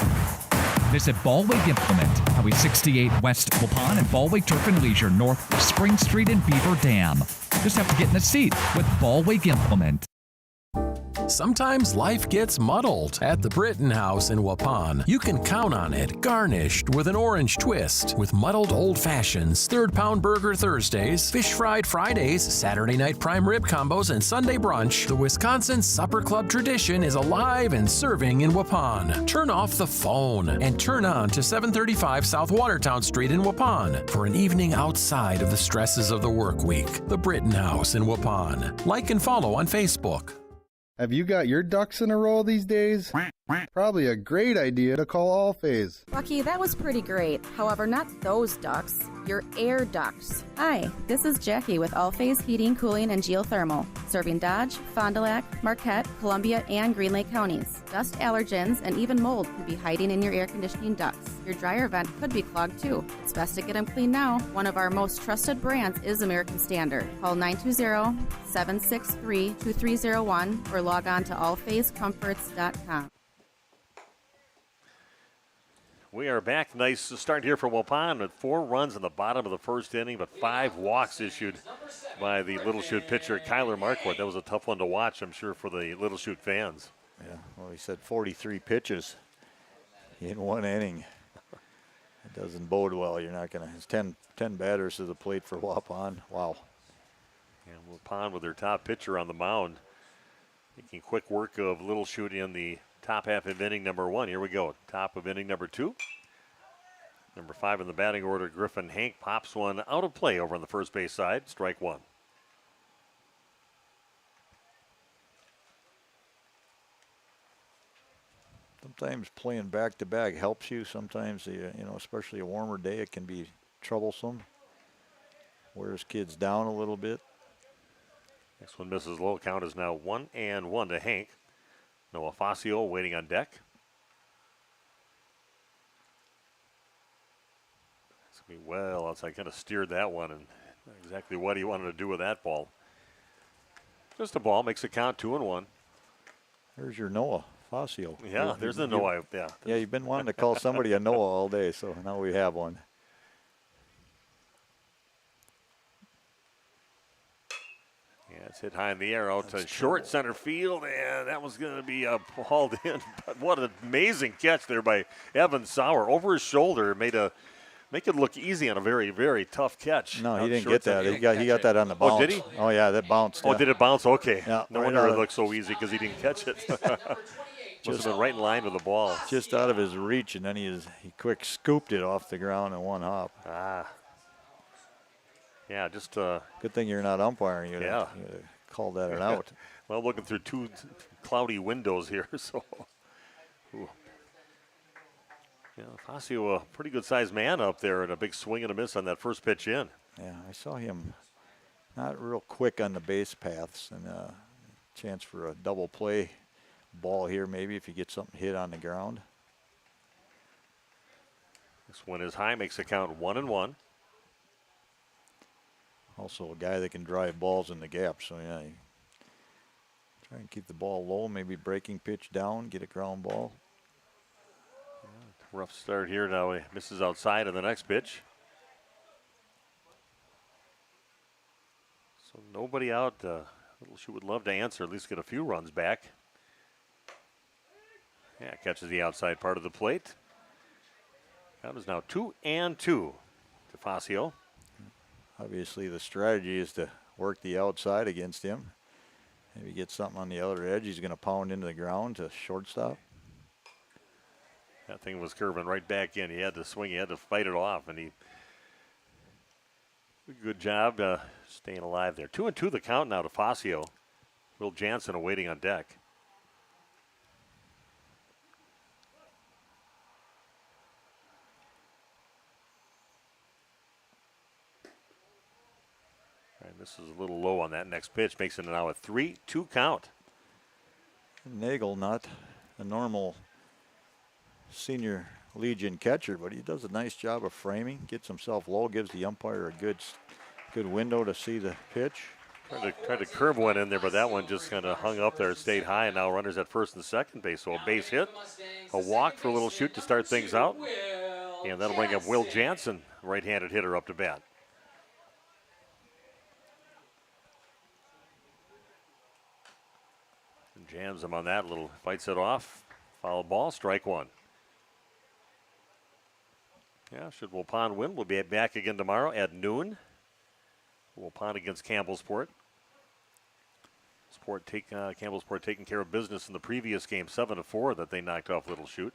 Visit Ballweg Implement, Highway 68 West Waupun and Ballweg Turf and Leisure North Spring Street in Beaver Dam. Just have to get in the seat with Ballweg Implement. Sometimes life gets muddled. At the Britton House in Waupun, you can count on it garnished with an orange twist. With muddled old fashions, third pound burger Thursdays, fish fried Fridays, Saturday night prime rib combos, and Sunday brunch, the Wisconsin Supper Club tradition is alive and serving in Waupun. Turn off the phone and turn on to 735 South Watertown Street in Waupun for an evening outside of the stresses of the work week. The Britton House in Waupun. Like and follow on Facebook. Have you got your ducks in a row these days? Probably a great idea to call All-Phase. Lucky, that was pretty great. However, not those ducks. Your air ducts. Hi, this is Jackie with All-Phase Heating, Cooling, and Geothermal, serving Dodge, Fond du Lac, Marquette, Columbia, and Green Lake counties. Dust allergens and even mold could be hiding in your air conditioning ducts. Your dryer vent could be clogged too. It's best to get them cleaned now. One of our most trusted brands is American Standard. Call 920-763-2301 or log on to allphasecomforts.com. We are back. Nice start here for Waupun with 4 runs in the bottom of the first inning, but 5 walks issued by the Little Chute pitcher, Kyler Marquardt. That was a tough one to watch, I'm sure, for the Little Chute fans. Yeah, well, he said 43 pitches in 1 inning. It doesn't bode well. You're not going to. It's 10 batters to the plate for Waupun. Wow. And Waupun with their top pitcher on the mound, making quick work of Little Chute in the top half of inning number 1. Here we go. Top of inning number 2. Number 5 in the batting order, Griffin Hank pops one out of play over on the first base side. Strike 1. Sometimes playing back-to-back helps you. Sometimes, especially a warmer day, it can be troublesome. Wears kids down a little bit. Next one misses low. Count is now 1-1 to Hank. Noah Fascio waiting on deck. It's going to be well outside. Kind of steered that one, and not exactly what he wanted to do with that ball. Just a ball. Makes it count 2-1. There's your Noah Fascio. Yeah, there's the Noah. Yeah. Yeah, you've been wanting to call somebody a Noah all day, so now we have one. Yeah, it's hit high in the air out to short center field, and that was going to be hauled in. But what an amazing catch there by Evan Sauer. Over his shoulder, make it look easy on a very, very tough catch. No, he didn't get that. He got that on the bounce. Oh, did he? Oh, yeah, that bounced. Oh, did it bounce? Okay. Yeah, No right wonder it out. looked so easy because he didn't catch it. Must have been right in line with the ball. Just out of his reach, and then he quick scooped it off the ground in one hop. Yeah, just good thing you're not umpiring. You'd have called that an out. Well, looking through two cloudy windows here, so. Ooh. Yeah, Fasio, a pretty good-sized man up there, and a big swing and a miss on that first pitch in. Yeah, I saw him not real quick on the base paths, and chance for a double play ball here maybe if you get something hit on the ground. This one is high, makes the count 1-1. Also a guy that can drive balls in the gap, so yeah, try and keep the ball low, maybe breaking pitch down, get a ground ball. Rough start here. Now he misses outside of the next pitch. So nobody out. Little Shoe would love to answer, at least get a few runs back. Yeah, catches the outside part of the plate. Count is now 2-2 to Fasio. Obviously the strategy is to work the outside against him. Maybe get something on the other edge. He's going to pound into the ground to shortstop. That thing was curving right back in. He had to swing. He had to fight it off, and he good job staying alive there. 2-2 the count now to Fasio. Will Jansen awaiting on deck. And this is a little low on that next pitch. Makes it now a 3-2 count. Nagel, not a normal senior Legion catcher, but he does a nice job of framing, gets himself low, gives the umpire a good window to see the pitch. Tried to curve one in there, but that one just kind of hung up there. It stayed high, and now runners at first and second base. So a base hit, a walk for a Little Shoot to start things out. And that'll bring up Will Jansen, right-handed hitter, up to bat. And jams him on that, little fights it off. Foul ball, strike one. Yeah, should Waupun win, we'll be back again tomorrow at noon. Waupun against Campbellsport. Campbellsport taking care of business in the previous game, 7-4 that they knocked off Little Shoot.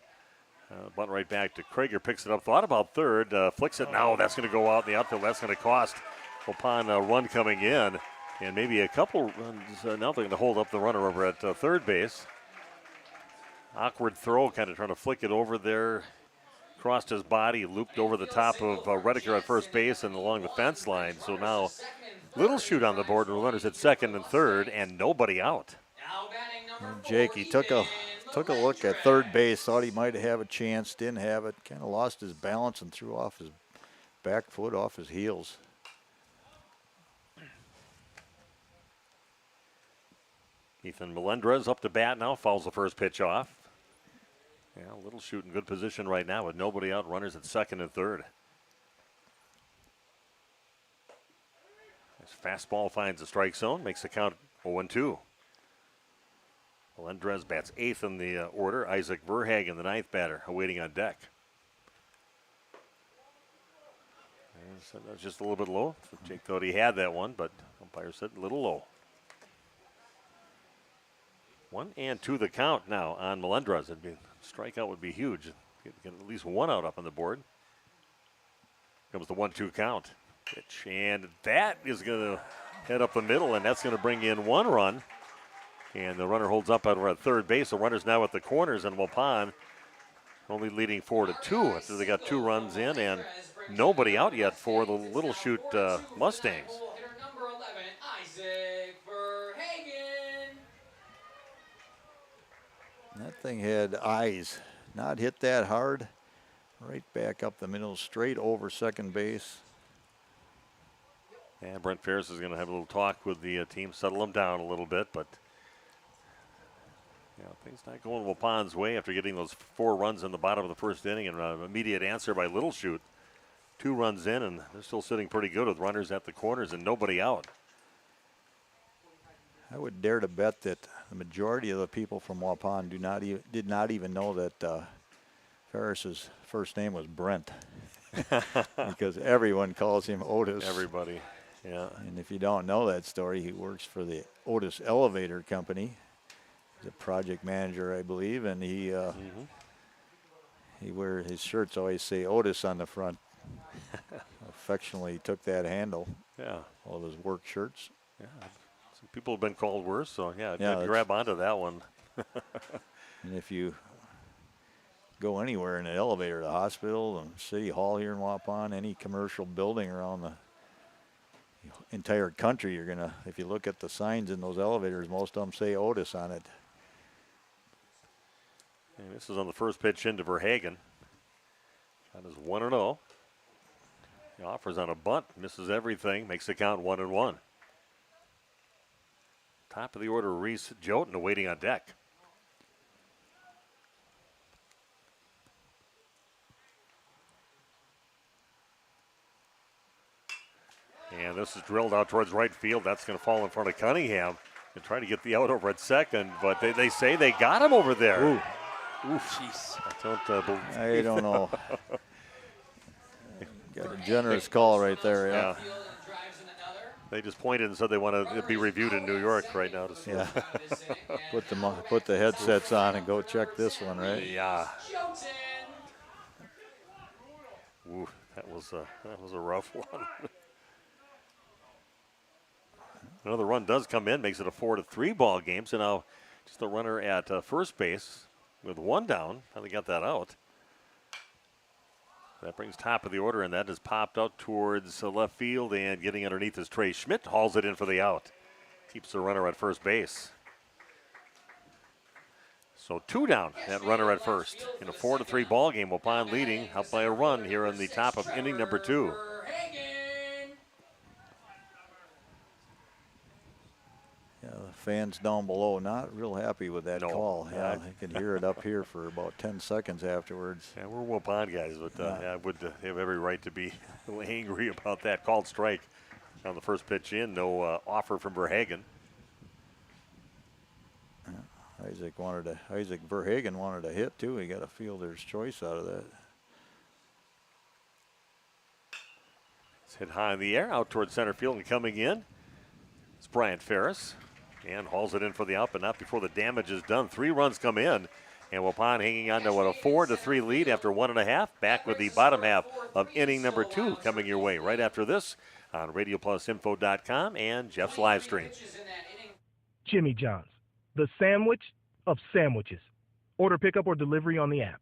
Bunt right back to Krager, picks it up, thought about third, flicks it. Now that's going to go out in the outfield. That's going to cost Waupun a run coming in, and maybe a couple runs. Now they're going to hold up the runner over at third base. Awkward throw, kind of trying to flick it over there. Crossed his body, looped over the top of Rediker at first base and along the fence line. So now Little Shoot on the board, and runners at second and third, and nobody out. And Jake, he took a look at third base, thought he might have a chance, didn't have it, kind of lost his balance and threw off his back foot off his heels. Ethan Melendrez up to bat now, fouls the first pitch off. Yeah, Little Shoot in good position right now with nobody out, runners at second and third. This fastball finds the strike zone, makes the count 0-2. Melendrez bats eighth in the order. Isaac Verhagen, the ninth batter, awaiting on deck. And so that was just a little bit low. So Jake thought he had that one, but umpire said a little low. 1-2 the count now on Melendrez. Strikeout would be huge. Get at least one out up on the board. Comes the 1-2 count. Pitch, and that is going to head up the middle, and that's going to bring in one run. And the runner holds up over at third base. The runner's now at the corners, and Waupun only leading 4-2 after they got two runs in, and nobody out yet for the Little Shoot Mustangs. That thing had eyes, not hit that hard. Right back up the middle, straight over second base. And Brent Ferris is going to have a little talk with the team, settle them down a little bit, but things not going Waupun's way after getting those 4 runs in the bottom of the first inning and an immediate answer by Little Shoot. 2 runs in, and they're still sitting pretty good with runners at the corners and nobody out. I would dare to bet that the majority of the people from Waupun did not even know that Ferris's first name was Brent, because everyone calls him Otis. Everybody, yeah. And if you don't know that story, he works for the Otis Elevator Company. He's a project manager, I believe, and he wears his shirts always say Otis on the front. Affectionately took that handle. Yeah. All of his work shirts. Yeah. Some people have been called worse, so yeah, Yeah, grab onto that one. And if you go anywhere in an elevator, the hospital, the city hall here in Waupun, any commercial building around the entire country, you're gonna, if you look at the signs in those elevators, most of them say Otis on it. And this is on the first pitch into Verhagen. That is 1-0. He offers on a bunt, misses everything, makes the count 1-1. Top of the order, Reese Joten waiting on deck. And this is drilled out towards right field. That's going to fall in front of Cunningham. They try to get the out over at second, but they say they got him over there. Ooh. Oof. Jeez. I don't know. Got a generous call right there, yeah. They just pointed and said they want to be reviewed in New York right now to see. Yeah. Put the headsets on and go check this one, right? Yeah. Ooh, that was a rough one. Another run does come in, makes it a 4-3 ball game. So now just a runner at first base with one down. Finally got that out. That brings top of the order, and that is popped out towards left field, and getting underneath is Trey Schmidt. Hauls it in for the out. Keeps the runner at first base. So 2 down, that runner at first. In a 4-3 ball game, Waupun leading, up by a run here in the top of inning number 2. Yeah, the fans down below not real happy with that call. Yeah, I can hear it up here for about 10 seconds afterwards. Yeah, we're Waupun guys, but I would have every right to be a little angry about that called strike on the first pitch in. No offer from Verhagen. Isaac Verhagen wanted a hit too. He got a fielder's choice out of that. It's hit high in the air, out towards center field, and coming in, it's Brian Ferris. And hauls it in for the out, but not before the damage is done. 3 runs come in, and Waupun hanging on to a 4-3 lead after 1.5. Back with the bottom half of inning number 2 coming your way right after this on RadioPlusInfo.com and Jeff's live stream. Jimmy John's, the sandwich of sandwiches. Order pickup or delivery on the app.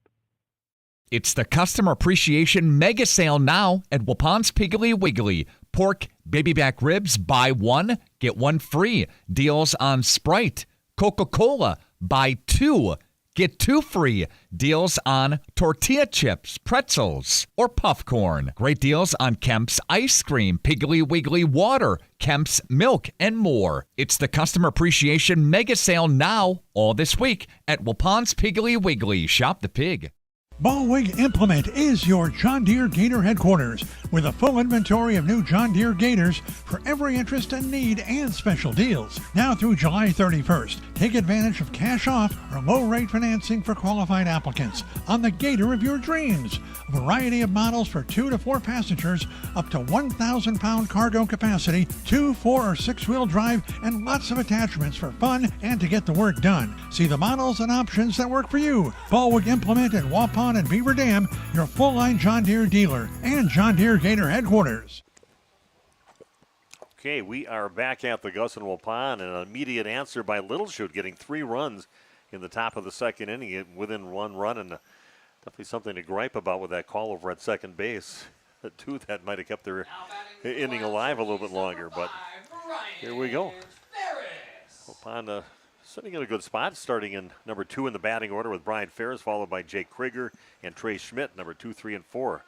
It's the Customer Appreciation Mega Sale now at Waupun's Piggly Wiggly. Pork, baby back ribs, buy 1, get 1 free. Deals on Sprite. Coca-Cola, buy 2, get 2 free. Deals on tortilla chips, pretzels, or puff corn. Great deals on Kemp's ice cream, Piggly Wiggly water, Kemp's milk, and more. It's the Customer Appreciation Mega Sale now, all this week at Waupun's Piggly Wiggly. Shop the pig. Ballwig Implement is your John Deere Gator headquarters with a full inventory of new John Deere Gators for every interest and need and special deals. Now through July 31st, take advantage of cash off or low rate financing for qualified applicants on the Gator of your dreams. A variety of models for 2 to 4 passengers, up to 1,000 pound cargo capacity, 2, 4, or 6-wheel drive, and lots of attachments for fun and to get the work done. See the models and options that work for you. Ballwig Implement in Waupun and Beaver Dam, your full-line John Deere dealer and John Deere Gator headquarters. Okay, we are back at the Gus and Waupun, and an immediate answer by Littleshoot, getting 3 runs in the top of the second inning, within 1 run, and definitely something to gripe about with that call over at second base. The 2 that might have kept their inning alive a little bit longer, but here we go. Waupun sitting in a good spot, starting in number 2 in the batting order with Brian Ferris, followed by Jake Krieger and Trey Schmidt, number 2, 3, and 4.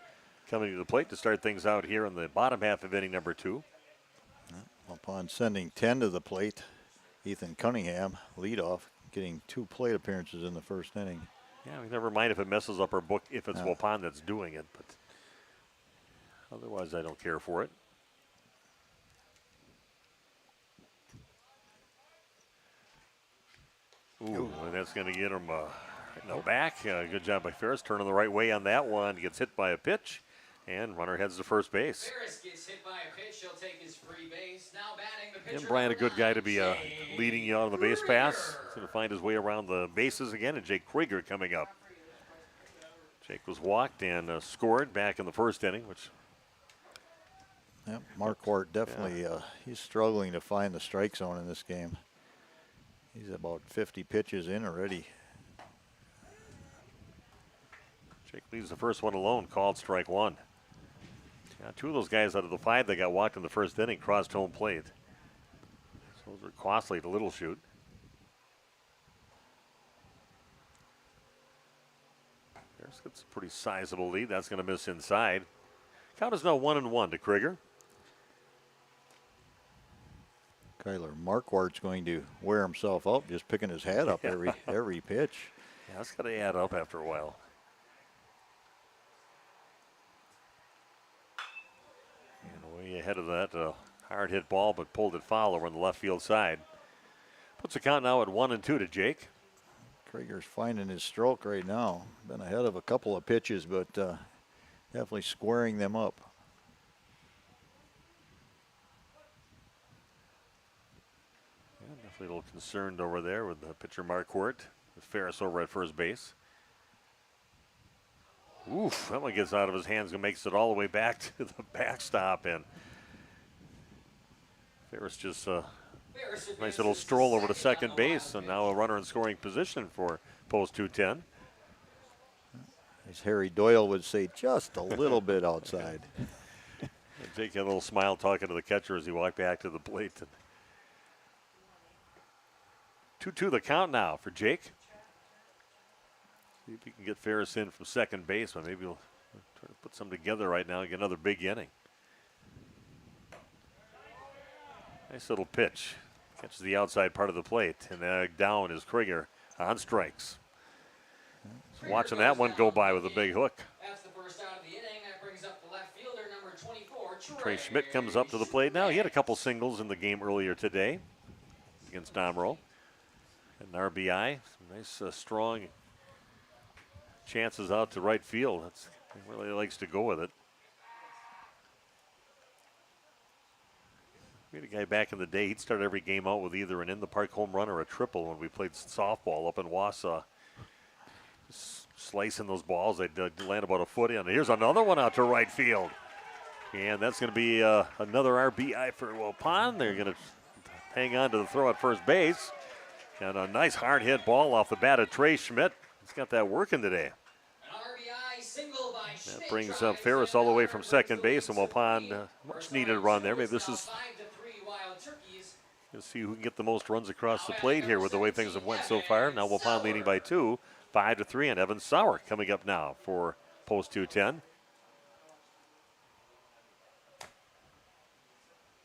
Coming to the plate to start things out here in the bottom half of inning number 2. Upon sending 10 to the plate, Ethan Cunningham, leadoff, getting 2 plate appearances in the first inning. Yeah, we never mind if it messes up our book, if it's Waupun that's doing it, but otherwise I don't care for it. Ooh, and that's going to get him in the back. Good job by Ferris, turning the right way on that one. Gets hit by a pitch, and runner heads to first base. Ferris gets hit by a pitch. He'll take his free base. Now batting the pitcher. And Brian, a good guy to be leading you on the base pass. He's going to find his way around the bases again, and Jake Krieger coming up. Jake was walked and scored back in the first inning, which. Yep, Marquardt definitely, he's struggling to find the strike zone in this game. He's about 50 pitches in already. Jake leaves the first one alone, called strike one. Yeah, two of those guys out of the five that got walked in the first inning crossed home plate. So those are costly to Little Shoot. There's gets a pretty sizable lead. That's going to miss inside. Count is now 1-1 to Krieger. Kyler Marquardt's going to wear himself up just picking his hat up every pitch. Yeah, that's got to add up after a while. And way ahead of that hard hit ball, but pulled it foul over on the left field side. Puts the count now at 1-2 to Jake. Krieger's finding his stroke right now. Been ahead of a couple of pitches, but definitely squaring them up. Definitely a little concerned over there with the pitcher Marquardt, with Ferris over at first base. Oof, that one gets out of his hands and makes it all the way back to the backstop. And Ferris just nice little stroll over to second base, and now a runner in scoring position for post 210. As Harry Doyle would say, just a little bit outside. Jake had a little smile talking to the catcher as he walked back to the plate. 2-2 the count now for Jake. See if he can get Ferris in from second base, but maybe he'll try to put some together right now and get another big inning. Nice little pitch. Catches the outside part of the plate, and down is Krieger on strikes. So watching that one go by with a big hook. That's the first out of the inning. That brings up the left fielder, number 24, Trey Schmidt comes up to the plate now. He had a couple singles in the game earlier today against Domro. And an RBI, some nice, strong chances out to right field. He really likes to go with it. We had a guy back in the day, he'd start every game out with either an in-the-park home run or a triple when we played softball up in Wausau. Slicing those balls, they'd land about a foot in. Here's another one out to right field. And that's going to be another RBI for Waupun. They're going to hang on to the throw at first base. And a nice hard hit ball off the bat of Trey Schmidt. He's got that working today. That brings up Ferris all the way from second base, and Waupun much needed run there. Maybe this is see who can get the most runs across the plate here with the way things have went so far. Now Waupun leading by 2, 5-3, and Evan Sauer coming up now for post 210.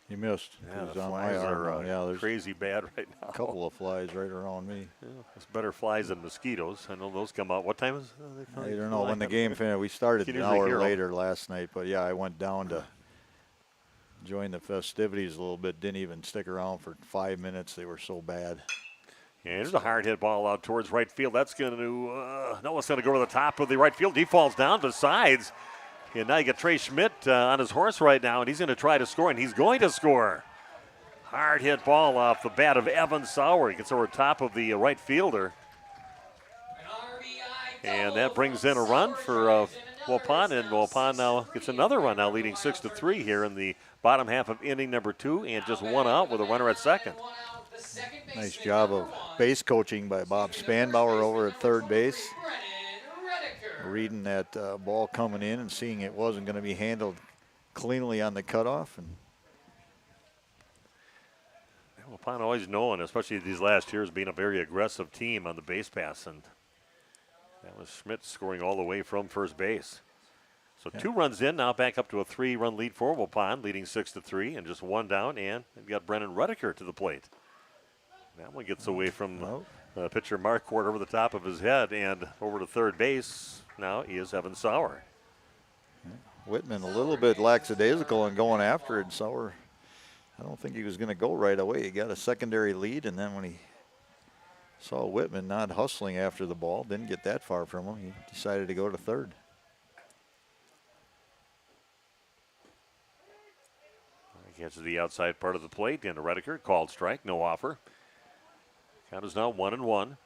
He missed. Yeah, He's the on flies my arm. are there's crazy bad right now. a couple of flies right around me. Yeah, it's better flies than mosquitoes. I know those come out. What time is I don't know when the game finished. We started an hour later last night, but yeah, I went down to join the festivities a little bit. Didn't even stick around for 5 minutes. They were so bad. And there's a hard hit ball out towards right field. That's going to, no, it's going to go to the top of the right field. He falls down besides. And now you got Trey Schmidt on his horse right now, and he's going to try to score, and he's going to score. Hard hit ball off the bat of Evan Sauer. He gets over top of the right fielder. And that brings in a run for Waupun, and Waupun now gets another run, now leading 6-3 here in the bottom half of inning number 2, and just one out with a runner at second. Nice job of base coaching by Bob Spanbauer over at third base. Reading that ball coming in and seeing it wasn't going to be handled cleanly on the cutoff. And Waupun always known, especially these last years, being a very aggressive team on the base pass, and that was Schmidt scoring all the way from first base. So 2 runs in, now back up to a 3-run lead for Waupun, leading 6-3, and just 1 down, and they've got Brennan Redeker to the plate. That one gets away from pitcher Marquardt over the top of his head, and over to third base now is Evan Sauer. Whitman a little bit lackadaisical and going after it. Sauer, I don't think he was going to go right away. He got a secondary lead, and then when he Saw Whitman not hustling after the ball. Didn't get that far from him. He decided to go to third. He gets to the outside part of the plate. Into Redeker. Called strike. No offer. Count is now 1-1.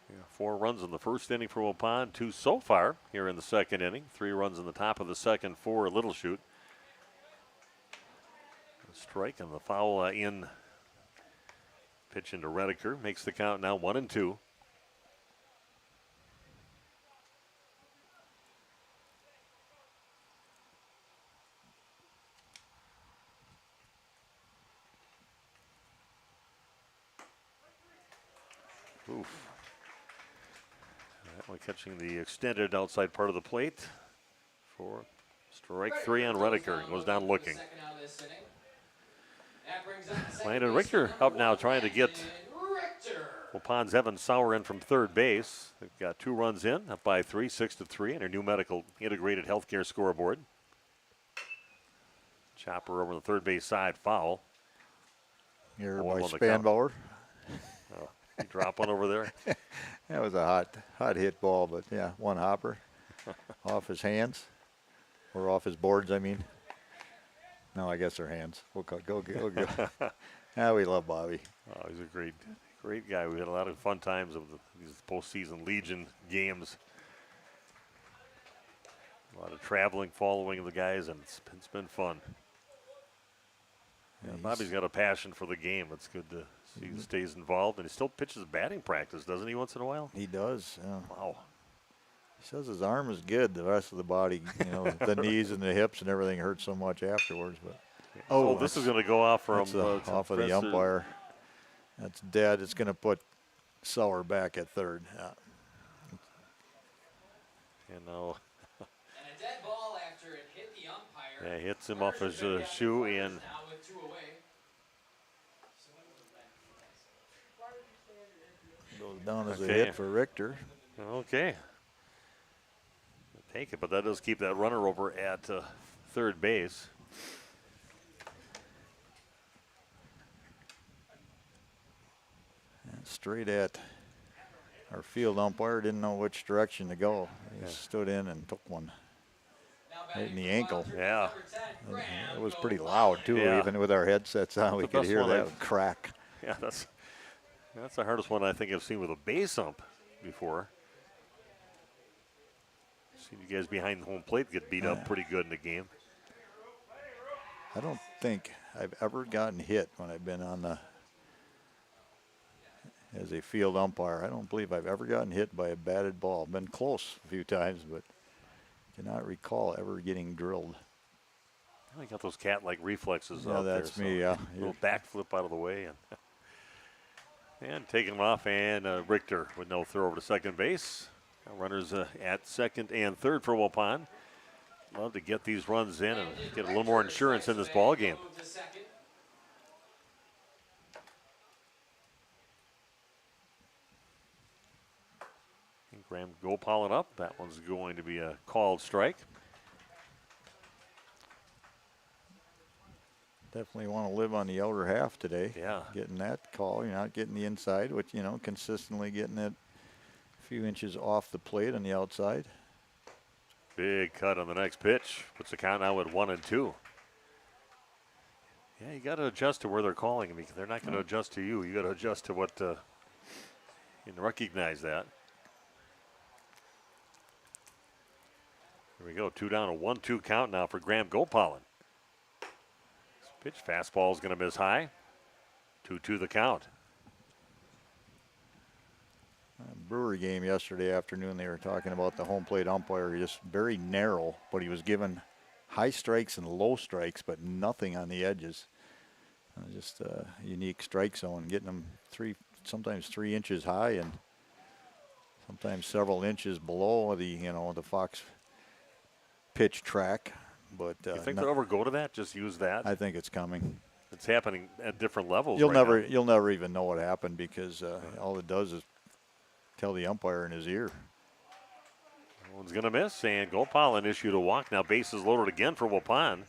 Yeah, 4 runs in the first inning for Waupun. 2 so far here in the second inning. 3 runs in the top of the second for Little Chute. Strike and the foul in. Pitch into Redeker. Makes the count now 1-2. Oof. That one catching the extended outside part of the plate for strike 3 on Redeker. He goes down looking. Landon Richter up now trying to get Waupun's Evan Sauer in from third base. They've got 2 runs in, up by 3, 6-3, and our new medical integrated healthcare scoreboard. Chopper over the third base side, foul. Here by Spanbauer. Oh, he dropped one over there. That was a hot hit ball, but yeah, one hopper off his hands, or off his boards, I mean. No, I guess they're hands. We'll go. We love Bobby. Oh, he's a great guy. We had a lot of fun times of these postseason Legion games. A lot of traveling, following the guys, and it's been fun. Yeah, Bobby's got a passion for the game. It's good to see he stays involved, and he still pitches batting practice, doesn't he, once in a while? He does. Yeah. Wow. He says his arm is good. The rest of the body, the knees and the hips and everything hurt so much afterwards. But this is going to go off from off of the umpire. That's dead. It's going to put Sauer back at third. Yeah. And now. And a dead ball after it hit the umpire. Yeah, hits him off his shoe and. Goes down as a hit for Richter. Okay. Take it, but that does keep that runner over at third base. And straight at our field umpire, didn't know which direction to go. He stood in and took one right in the ankle. Yeah. It was pretty loud, too, even with our headsets on. We could hear that crack. Yeah, that's the hardest one I think I've seen with a base ump before. Seen you guys behind the home plate get beat up pretty good in the game. I don't think I've ever gotten hit when I've been on as a field umpire. I don't believe I've ever gotten hit by a batted ball. Been close a few times, but cannot recall ever getting drilled. I got those cat-like reflexes. Yeah, that's there, me. Yeah, a little backflip out of the way and taking him off. And Richter with no throw over to second base. Now runners at second and third for Waupun. Love to get these runs in and get a little more insurance in this ball game. Graham Gopalin up. That one's going to be a called strike. Definitely want to live on the outer half today. Yeah. Getting that call. You're not getting the inside, which, consistently getting it a few inches off the plate on the outside. Big cut on the next pitch. Puts the count now at 1-2. Yeah, you got to adjust to where they're calling. I mean, they're not going to adjust to you. You got to adjust to what and recognize that. Here we go. 2 down, a 1-2 count now for Graham Gopalin. Pitch fastball is going to miss high. 2-2 the count. Brewery game yesterday afternoon, they were talking about the home plate umpire, just very narrow, but he was given high strikes and low strikes, but nothing on the edges. Just a unique strike zone, getting them sometimes 3 inches high and sometimes several inches below the Fox pitch track. But you think they'll ever go to that? Just use that? I think it's coming. It's happening at different levels. You'll never even know what happened because all it does is tell the umpire in his ear. One's going to miss, and Gopalin issued a walk. Now bases loaded again for Waupun.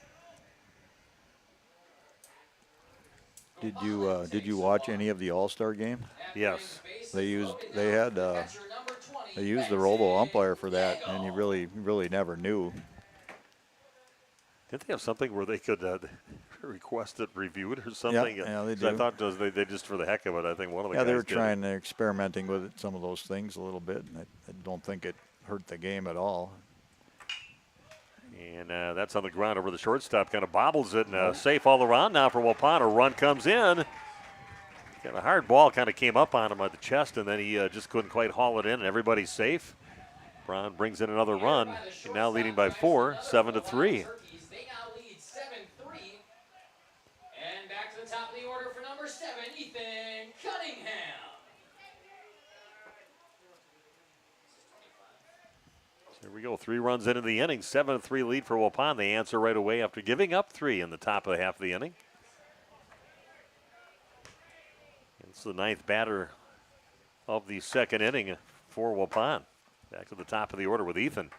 Did you watch any of the All-Star game? Yes. They used the robo umpire for that, and you really never knew. Didn't they have something where they could request it reviewed or something? Yeah, they 'Cause do. I thought they just for the heck of it. I think one of the Yeah, guys they were did it. experimenting with it, some of those things a little bit, and I don't think it hurt the game at all. And that's on the ground over the shortstop. Kind of bobbles it and safe all around now for Waupun. A run comes in. Got a hard ball kind of came up on him at the chest, and then he just couldn't quite haul it in, and everybody's safe. Brown brings in another run, and now leading by 4, 7-3. They now lead 7-3. And back to the top of the order for number 7, Ethan Cunningham. Here we go, 3 runs into the inning, 7-3 lead for Waupun. They answer right away after giving up 3 in the top of the half of the inning. It's the 9th batter of the second inning for Waupun. Back to the top of the order with Ethan.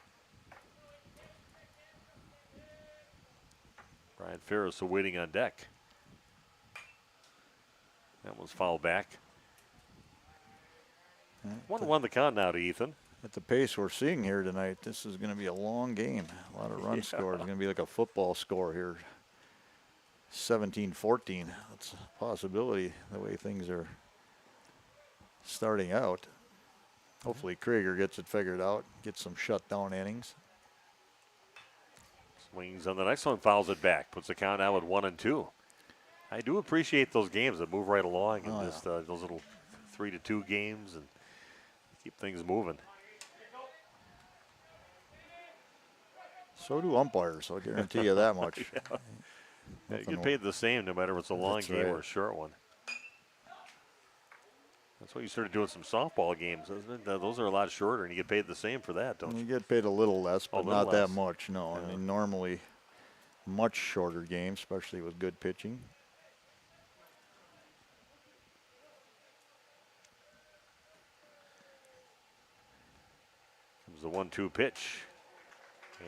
Brian Ferris waiting on deck. That was fouled back. 1-1 the count now to Ethan. At the pace we're seeing here tonight, this is going to be a long game. A lot of runs scored. It's going to be like a football score here. 17-14. That's a possibility the way things are starting out. Hopefully Krieger gets it figured out, gets some shutdown innings. Swings on the next one, fouls it back. Puts the count now at 1-2. I do appreciate those games that move right along and just those little 3-2 games and keep things moving. So do umpires, I'll guarantee you that much. Yeah, you get paid the same no matter if it's a long game or a short one. That's why you started doing some softball games, isn't it? Those are a lot shorter, and you get paid the same for that, don't you? You get paid a little less, but not that less. much, no. Yeah. I mean, normally much shorter games, especially with good pitching. Comes the 1-2 pitch.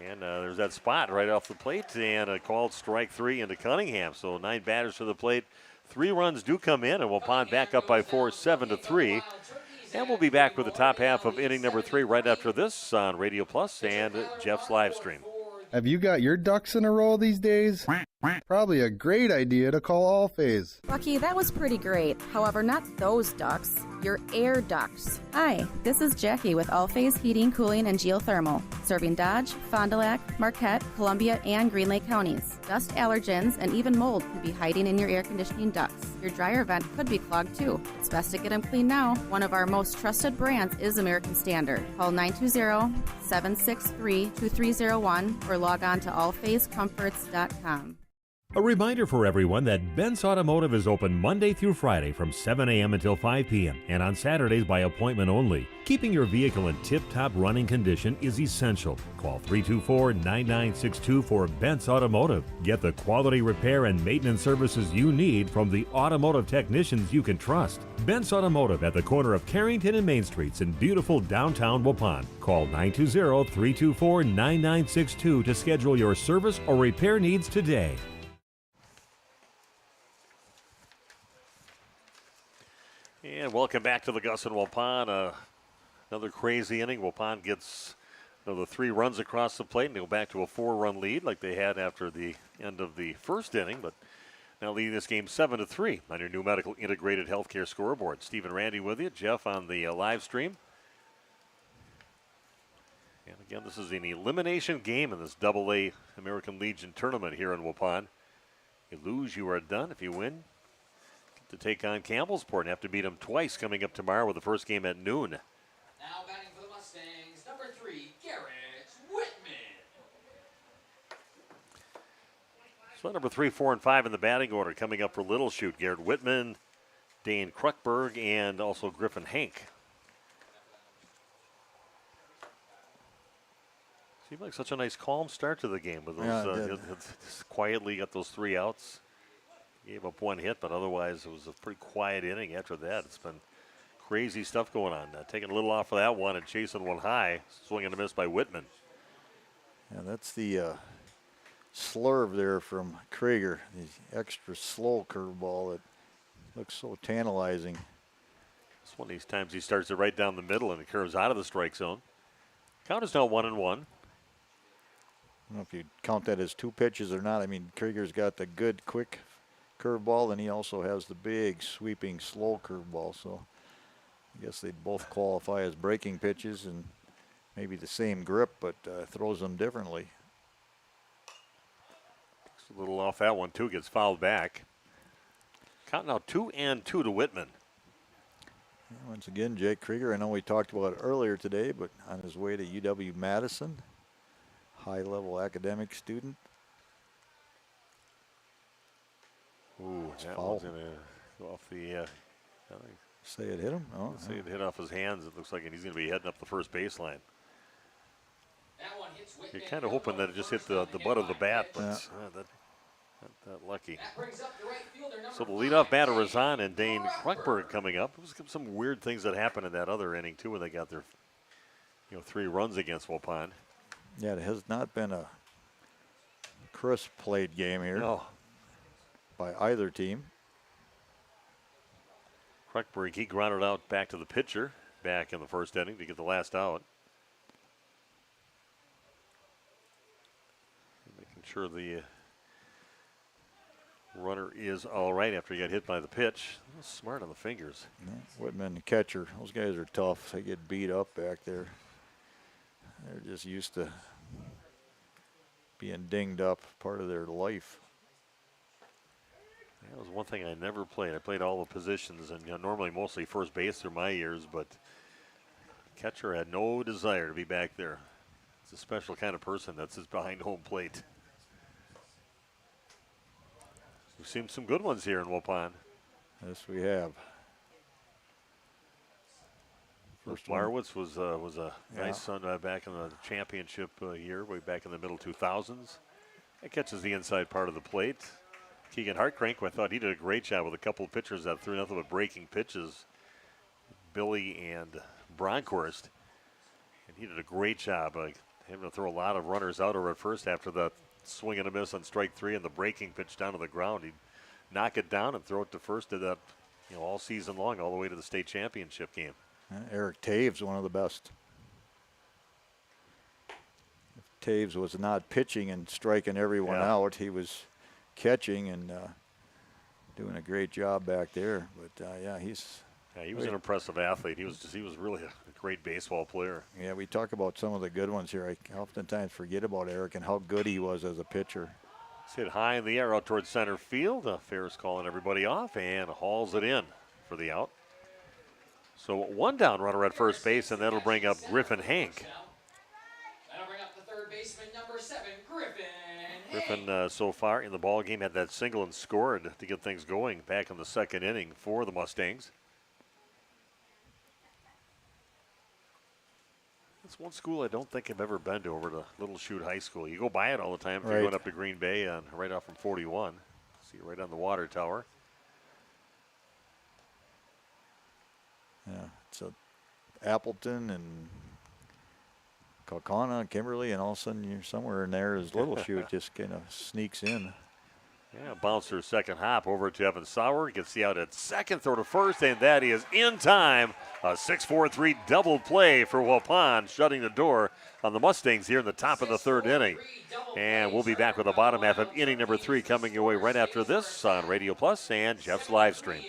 And there's that spot right off the plate, and a called strike 3 into Cunningham. So 9 batters to the plate. 3 runs do come in, and Waupun back up by 4, 7-3. And we'll be back with the top half of inning number 3 right after this on Radio Plus and Jeff's live stream. Have you got your ducks in a row these days? Probably a great idea to call Allphase. Lucky, that was pretty great. However, not those ducks. Your air ducts. Hi, this is Jackie with Allphase Heating, Cooling, and Geothermal, serving Dodge, Fond du Lac, Marquette, Columbia, and Green Lake counties. Dust allergens and even mold could be hiding in your air conditioning ducts. Your dryer vent could be clogged too. It's best to get them cleaned now. One of our most trusted brands is American Standard. Call 920-763-2301 or log on to allphasecomforts.com. A reminder for everyone that Bent's Automotive is open Monday through Friday from 7 a.m. until 5 p.m. and on Saturdays by appointment only. Keeping your vehicle in tip-top running condition is essential. Call 324-9962 for Bent's Automotive. Get the quality repair and maintenance services you need from the automotive technicians you can trust. Bent's Automotive at the corner of Carrington and Main Streets in beautiful downtown Waupun. Call 920-324-9962 to schedule your service or repair needs today. And welcome back to the Gus and Waupun. Another crazy inning. Waupun gets another 3 runs across the plate and go back to a 4-run lead like they had after the end of the first inning. But now leading this game 7-3 on your new medical integrated healthcare scoreboard. Steve and Randy with you. Jeff on the live stream. And again, this is an elimination game in this AA American Legion tournament here in Waupun. You lose, you are done. If you win, to take on Campbellsport and have to beat them twice coming up tomorrow with the first game at noon. Now batting for the Mustangs, number 3, Garrett Whitman. So number 3, 4, and 5 in the batting order coming up for Little Chute. Garrett Whitman, Dane Kruckberg, and also Griffin Hank. Seemed like such a nice calm start to the game with those just quietly got those 3 outs. Gave up 1 hit, but otherwise it was a pretty quiet inning after that. It's been crazy stuff going on. Taking a little off of that one and chasing one high. Swing and a miss by Whitman. Yeah, that's the slurve there from Krieger, the extra slow curveball that Looks so tantalizing. It's one of these times he starts it right down the middle and it curves out of the strike zone. Count is now 1-1. I don't know if you count that as 2 pitches or not. I mean, Krieger's got the good, quick curveball, and he also has the big, sweeping, slow curveball. So I guess they'd both qualify as breaking pitches and maybe the same grip, but throws them differently. It's a little off that one, too. Gets fouled back. Count now 2-2 to Whitman. Once again, Jake Krieger, I know we talked about it earlier today, but on his way to UW-Madison, high-level academic student. Ooh, It's that foul. one's going to go off the... Say it hit him? Oh, say it hit off his hands. It looks like he's going to be heading up the first baseline. You're kind of hoping that it just hit the butt of the bat, but not that lucky. So the leadoff batter is on, and Dane Kruckberg coming up. It was some weird things that happened in that other inning, too, when they got their 3 runs against Waupun. Yeah, it has not been a crisp played game here by either team. Kruckberg, he grounded out back to the pitcher back in the first inning to get the last out. Making sure the runner is all right after he got hit by the pitch. Smart on the fingers. Yeah, Whitman, the catcher, those guys are tough. They get beat up back there. They're just used to being dinged up, part of their life. That was one thing I never played. I played all the positions, and normally mostly first base through my years, but catcher had no desire to be back there. It's a special kind of person that's just behind home plate. We've seen some good ones here in Waupun. Yes, we have. First Marwitz was a nice son back in the championship year, way back in the middle 2000s. That catches the inside part of the plate. Keegan Hartcrank, I thought he did a great job with a couple of pitchers that threw nothing but breaking pitches. Billy and Bronkhorst. And he did a great job having to throw a lot of runners out over at first after the swing and a miss on strike 3 and the breaking pitch down to the ground. He'd knock it down and throw it to first. Did that all season long, all the way to the state championship game. Eric Taves, one of the best. If Taves was not pitching and striking everyone out, he was catching and doing a great job back there. But he was an impressive athlete. He was really a great baseball player. Yeah, we talk about some of the good ones here. I oftentimes forget about Eric and how good he was as a pitcher. It's hit high in the air out towards center field. Ferris calling everybody off and hauls it in for the out. So 1 down runner at first base, and that'll bring up Griffin Hank. That'll bring up the third baseman, number 7, Griffin. Griffin, so far in the ball game, had that single and scored to get things going back in the second inning for the Mustangs. It's one school I don't think I've ever been to, over to Little Chute High School. You go by it all the time if you're going up to Green Bay and right off from 41. See it right on the water tower. Yeah, it's Appleton and Kaukauna, Kimberly, and all of a sudden you're somewhere in there as Little Chute just kind of sneaks in. Yeah, bouncer second hop over to Evan Sauer. Gets the out at second, throw to first, and that is in time. A 6-4-3 double play for Waupun, shutting the door on the Mustangs here in the top of the third inning. And we'll be back with the bottom half of inning number 3 coming your way right after this on Radio Plus and Jeff's live stream.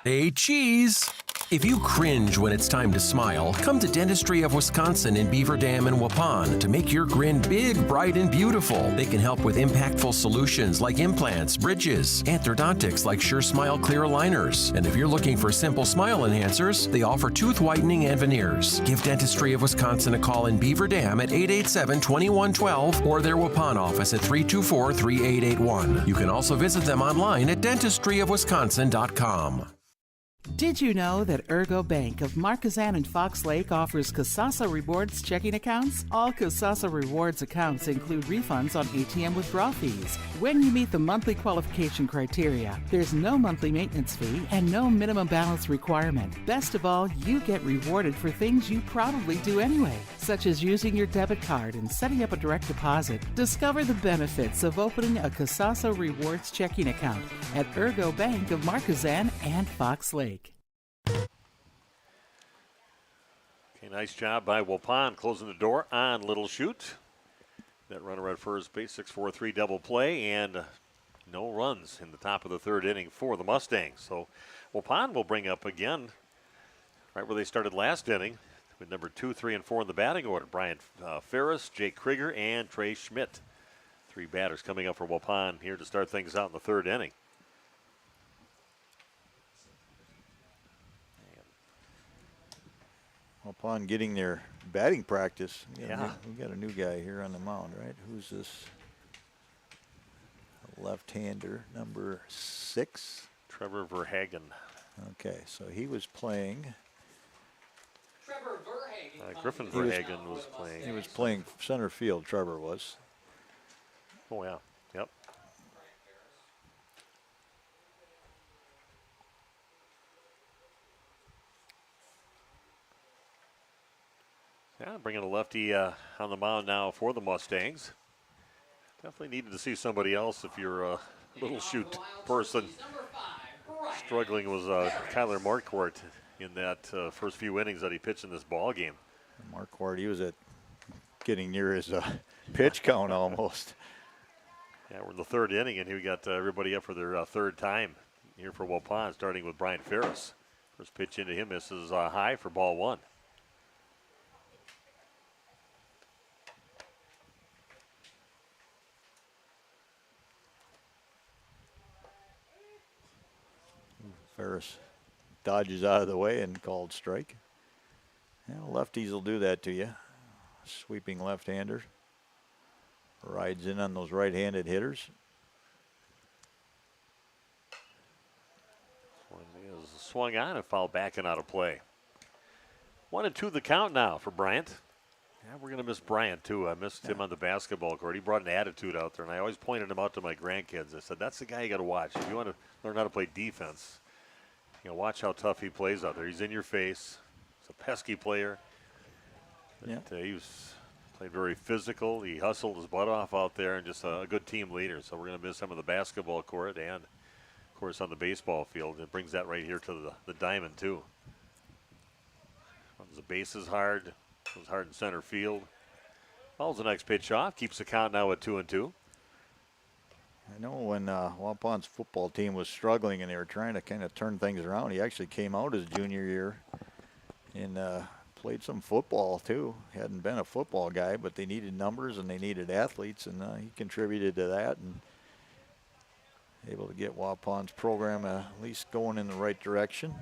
Hey, cheese! If you cringe when it's time to smile, come to Dentistry of Wisconsin in Beaver Dam and Waupun to make your grin big, bright, and beautiful. They can help with impactful solutions like implants, bridges, orthodontics like Sure Smile clear aligners. And if you're looking for simple smile enhancers, they offer tooth whitening and veneers. Give Dentistry of Wisconsin a call in Beaver Dam at 887-2112 or their Waupun office at 324-3881. You can also visit them online at dentistryofwisconsin.com. Did you know that Ergo Bank of Marquezan and Fox Lake offers Casasa Rewards checking accounts? All Casasa Rewards accounts include refunds on ATM withdrawal fees. When you meet the monthly qualification criteria, there's no monthly maintenance fee and no minimum balance requirement. Best of all, you get rewarded for things you probably do anyway, such as using your debit card and setting up a direct deposit. Discover the benefits of opening a Casasa Rewards checking account at Ergo Bank of Marquezan and Fox Lake. Okay, nice job by Waupun closing the door on Little Chute. That runner at first base, 6-4-3 double play, and no runs in the top of the third inning for the Mustangs. So Waupun will bring up again right where they started last inning with number 2, 3, and 4 in the batting order. Brian Ferris, Jake Krieger, and Trey Schmidt. 3 batters coming up for Waupun here to start things out in the third inning. Upon getting their batting practice, Yeah. we got a new guy here on the mound, right? Who's this? Left-hander, number 6. Trevor Verhagen. Okay, so he was playing. Trevor Verhagen. Griffin Verhagen was playing. He was playing center field, Trevor was. Oh, yeah. Yep. Yeah, bringing a lefty on the mound now for the Mustangs. Definitely needed to see somebody else if you're a Little Chute person. Struggling was Kyler Marquardt in that first few innings that he pitched in this ball game. Marquardt, he was at getting near his pitch count almost. Yeah, we're in the third inning, and we got everybody up for their third time here for Waupun, starting with Brian Ferris. First pitch into him misses high for ball 1. Ferris dodges out of the way and called strike. Yeah, lefties will do that to you. Sweeping left-hander. Rides in on those right-handed hitters. One is swung on and fouled back and out of play. 1-2 the count now for Bryant. Yeah, we're going to miss Bryant, too. I missed him on the basketball court. He brought an attitude out there, and I always pointed him out to my grandkids. I said, that's the guy you got to watch. If you want to learn how to play defense, watch how tough he plays out there. He's in your face. He's a pesky player. Yeah. He played very physical. He hustled his butt off out there and just a good team leader. So we're going to miss him on the basketball court and, of course, on the baseball field. It brings that right here to the diamond, too. Runs the bases hard. Goes hard in center field. Fouls the next pitch off. Keeps the count now at 2-2. I know when Waupun's football team was struggling and they were trying to kind of turn things around, he actually came out his junior year and played some football too. Hadn't been a football guy, but they needed numbers and they needed athletes, and he contributed to that and able to get Waupun's program at least going in the right direction.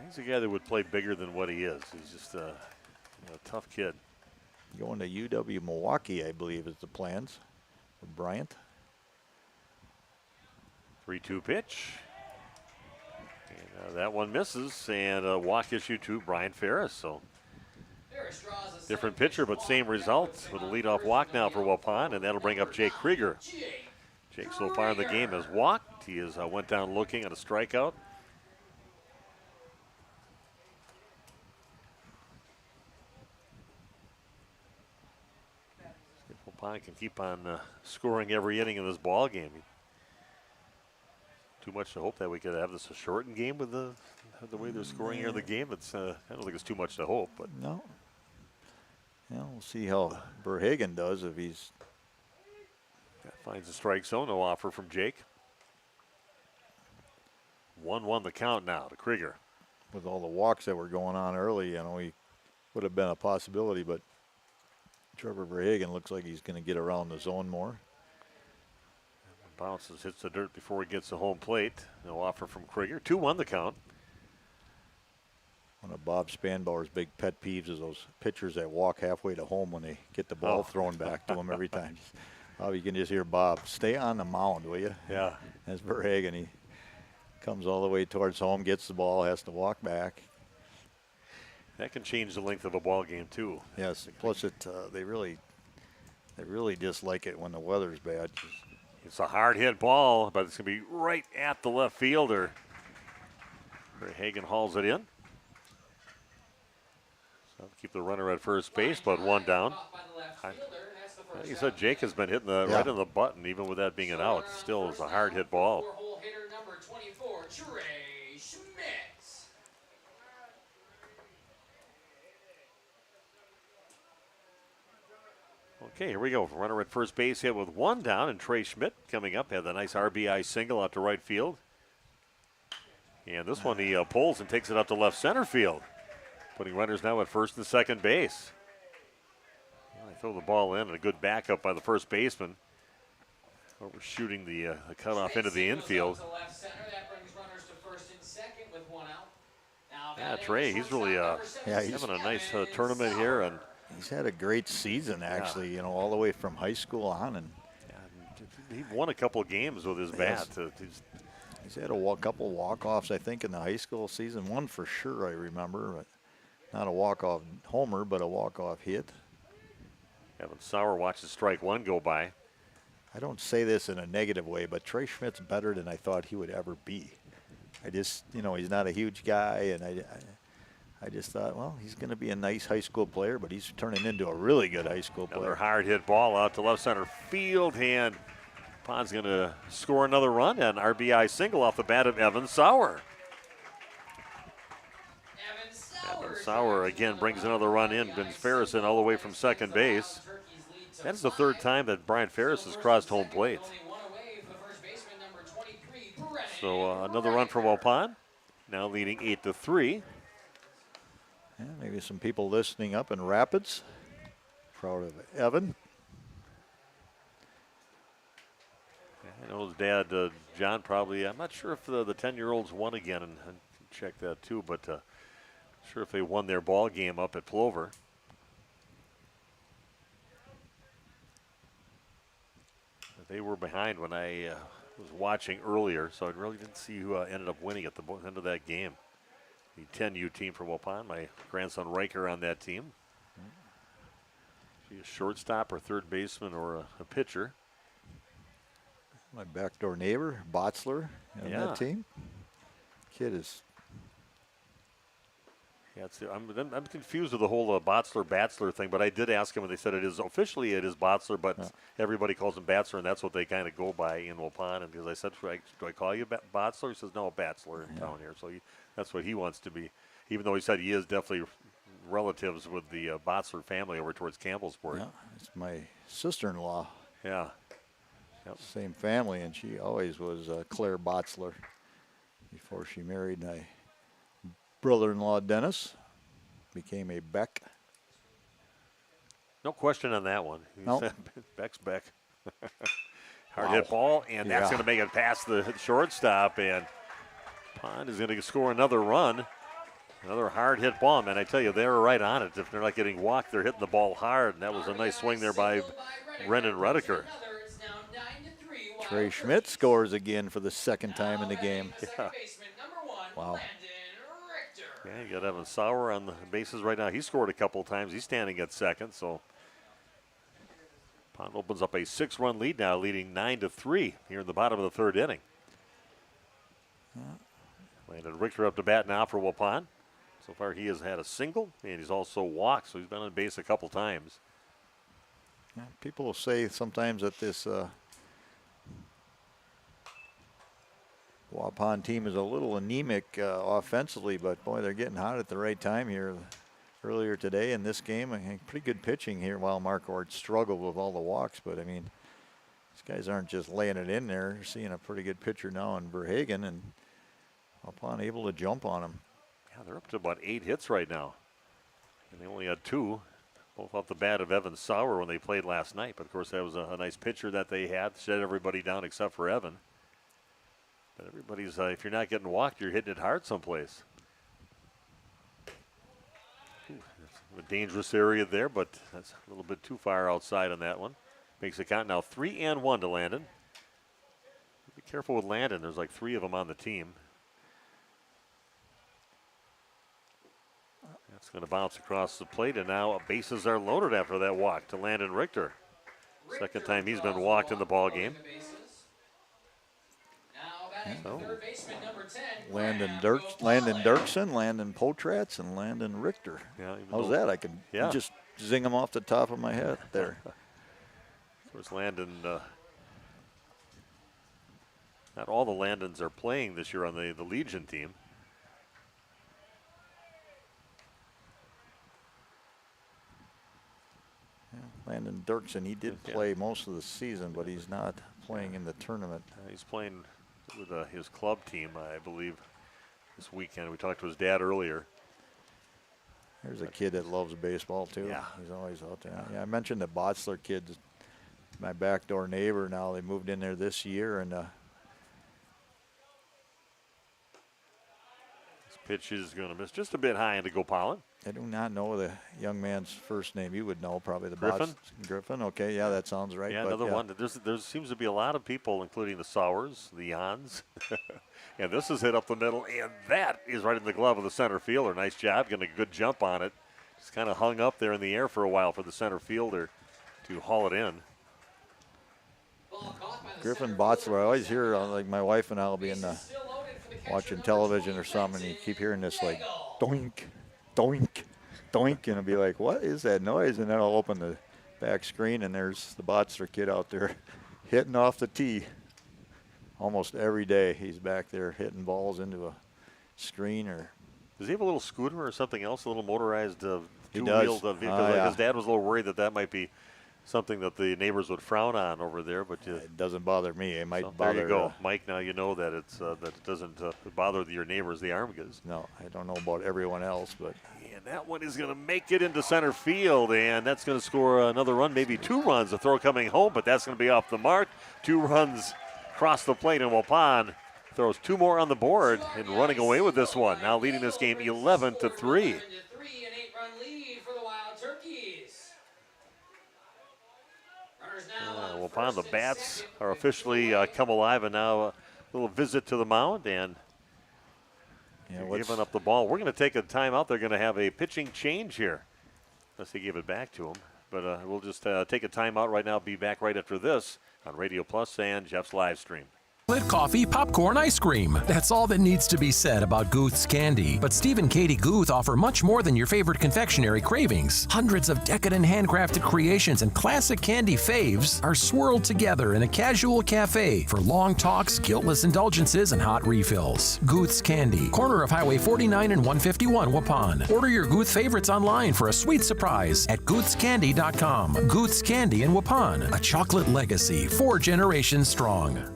He's a guy that would play bigger than what he is. He's just a tough kid. Going to UW Milwaukee, I believe, is the plans for Bryant. 3-2 pitch. And that one misses, and a walk issue to Brian Ferris. So different pitcher, but same result with a leadoff walk now for Waupun, and that'll bring up Jake Krieger. Jake so far in the game has walked. He has went down looking at a strikeout. Waupun can keep on scoring every inning in this ball game. Too much to hope that we could have this a shortened game with the way they're scoring here in the game. It's I don't think it's too much to hope, but no. Yeah, we'll see how Verhagen does if he's finds the strike zone. No offer from Jake. 1-1 the count now to Krieger. With all the walks that were going on early, he would have been a possibility, but Trevor Verhagen looks like he's going to get around the zone more. Bounces, hits the dirt before he gets to home plate. No offer from Krieger. 2-1 the count. One of Bob Spanbauer's big pet peeves is those pitchers that walk halfway to home when they get the ball thrown back to them every time. You can just hear Bob, stay on the mound, will you? Yeah. That's Verhagen. He Comes all the way towards home, gets the ball, has to walk back. That can change the length of a ball game too. Yes. Plus, they really dislike it when the weather's bad. It's a hard hit ball, but it's going to be right at the left fielder. Hagen hauls it in. So keep the runner at first base, but one down. Like you said, Jake has been hitting right on the button, even with that being an out. Still is a hard hit ball. Okay, here we go. Runner at first base hit with one down, and Trey Schmidt coming up had a nice RBI single out to right field. And this one he pulls and takes it up to left center field, putting runners now at first and second base. Well, they throw the ball in, and a good backup by the first baseman. Overshooting the cutoff into the infield. Yeah, Trey, he's really he's having a nice tournament here, and he's had a great season, actually, all the way from high school on. And he won a couple of games with his bat. He's had a couple walk-offs, I think, in the high school season. One for sure, I remember. But not a walk-off homer, but a walk-off hit. Evan Sauer watches strike one go by. I don't say this in a negative way, but Trey Schmidt's better than I thought he would ever be. I just, he's not a huge guy, and I just thought, well, he's going to be a nice high school player, but he's turning into a really good high school player. Another hard hit ball out to left center field, and Pond's going to score another run, and RBI single off the bat of Evan Sauer. Evan Sauer again brings another run in, brings Ferris in all the way from second base. That's the third time that Brian Ferris has crossed home plate. So another run for Waupun, now leading 8-3. Yeah, maybe some people listening up in Rapids. Proud of Evan. I know his dad, John, probably, I'm not sure if the 10-year-olds won again, and check that too, but sure if they won their ball game up at Plover. They were behind when I was watching earlier, so I really didn't see who ended up winning at the end of that game. The 10U team from Waupun, my grandson Riker on that team. Is he a shortstop or third baseman or a pitcher? My backdoor neighbor, Botzler, on that team. Kid is. Yeah, I'm confused with the whole Botzler thing, but I did ask him, and they said it is Botzler, but everybody calls him Batzler, and that's what they kind of go by in Waupun. And because I said, do I call you Botzler? He says, no, Batzler in town here. So that's what he wants to be, even though he said he is definitely relatives with the Botzler family over towards Campbellsport. Yeah, it's my sister-in-law. Yeah. Yep. Same family, and she always was Claire Botzler before she married my brother-in-law Dennis. Became a Beck. No question on that one. Nope. Beck's Beck. Hard hit ball, and that's going to make it past the shortstop, and Pond is going to score another run. Another hard hit ball, man. I tell you, they're right on it. If they're not getting walked, they're hitting the ball hard, and that was a nice swing there by Brendan Redeker. Trey Schmidt scores again for the second time in the game. Yeah. Wow. Yeah, you got Evan Sauer on the bases right now. He scored a couple times. He's standing at second, so Pond opens up a 6-run lead now, leading 9-3 here in the bottom of the third inning. Landon Richter up to bat now for Waupun. So far he has had a single, and he's also walked, so he's been on base a couple times. Yeah, people will say sometimes that this Waupun team is a little anemic offensively, but boy, they're getting hot at the right time here. Earlier today in this game, I think pretty good pitching here while Marquardt struggled with all the walks, but I mean, these guys aren't just laying it in there. You're seeing a pretty good pitcher now in Verhagen, and Waupun able to jump on him. Yeah, they're up to about 8 hits right now, and they only had 2, both off the bat of Evan Sauer when they played last night, but of course that was a nice pitcher that they had, shut everybody down except for Evan. But everybody's, if you're not getting walked, you're hitting it hard someplace. A dangerous area there, but that's a little bit too far outside on that one. Makes it count now 3-1 to Landon. Be careful with Landon. There's like 3 of them on the team. It's going to bounce across the plate, and now bases are loaded after that walk to Landon Richter. Second time he's been walked in the ball game. So, third baseman, number 10. Landon Dirksen, Landon Potratz, and Landon Richter. Yeah, how's that? I can just zing them off the top of my head there. Of course, Landon, not all the Landons are playing this year on the Legion team. Landon Dirksen, he did play most of the season, but he's not playing in the tournament. He's playing with his club team, I believe, this weekend. We talked to his dad earlier. There's a kid that loves baseball, too. Yeah. He's always out there. Yeah, I mentioned the Botzler kids, my backdoor neighbor now. They moved in there this year, and this pitch is going to miss just a bit high into Gopalin. I do not know the young man's first name. You would know probably the Griffin. Griffin. Okay, yeah, that sounds right. Yeah, another one. There seems to be a lot of people, including the Sowers, the Jans. And this is hit up the middle, and that is right in the glove of the center fielder. Nice job, getting a good jump on it. Just kind of hung up there in the air for a while for the center fielder to haul it in. Griffin Botzler, I always hear, like my wife and I will be in the watching television or something, and you keep hearing this like doink, doink, doink, and it'll be like, what is that noise? And then I'll open the back screen, and there's the Botzler kid out there hitting off the tee. Almost every day he's back there hitting balls into a screen. Or does he have a little scooter or something else, a little motorized two-wheeled vehicle? His dad was a little worried that might be something that the neighbors would frown on over there, but it doesn't bother me. It might There bother. you go, Mike. Now you know that it's that it doesn't bother your neighbors, the Armigas. No, I don't know about everyone else, but and that one is going to make it into center field, and that's going to score another run, maybe 2 runs. The throw coming home, but that's going to be off the mark. 2 runs across the plate, and Waupun throws 2 more on the board and running away with this one. Now leading this game 11-3. Waupun, the bats are officially come alive, and now a little visit to the mound, and giving up the ball. We're going to take a timeout. They're going to have a pitching change here, unless they give it back to him. But we'll just take a timeout right now. Be back right after this on Radio Plus and Jeff's live stream. Coffee, popcorn, ice cream. That's all that needs to be said about Guth's candy. But Steve and Katie Guth offer much more than your favorite confectionery cravings. Hundreds of decadent handcrafted creations and classic candy faves are swirled together in a casual cafe for long talks, guiltless indulgences, and hot refills. Guth's Candy, corner of Highway 49 and 151, Waupun. Order your Guth favorites online for a sweet surprise at guthscandy.com. Guth's Candy in Waupun, a chocolate legacy 4 generations strong.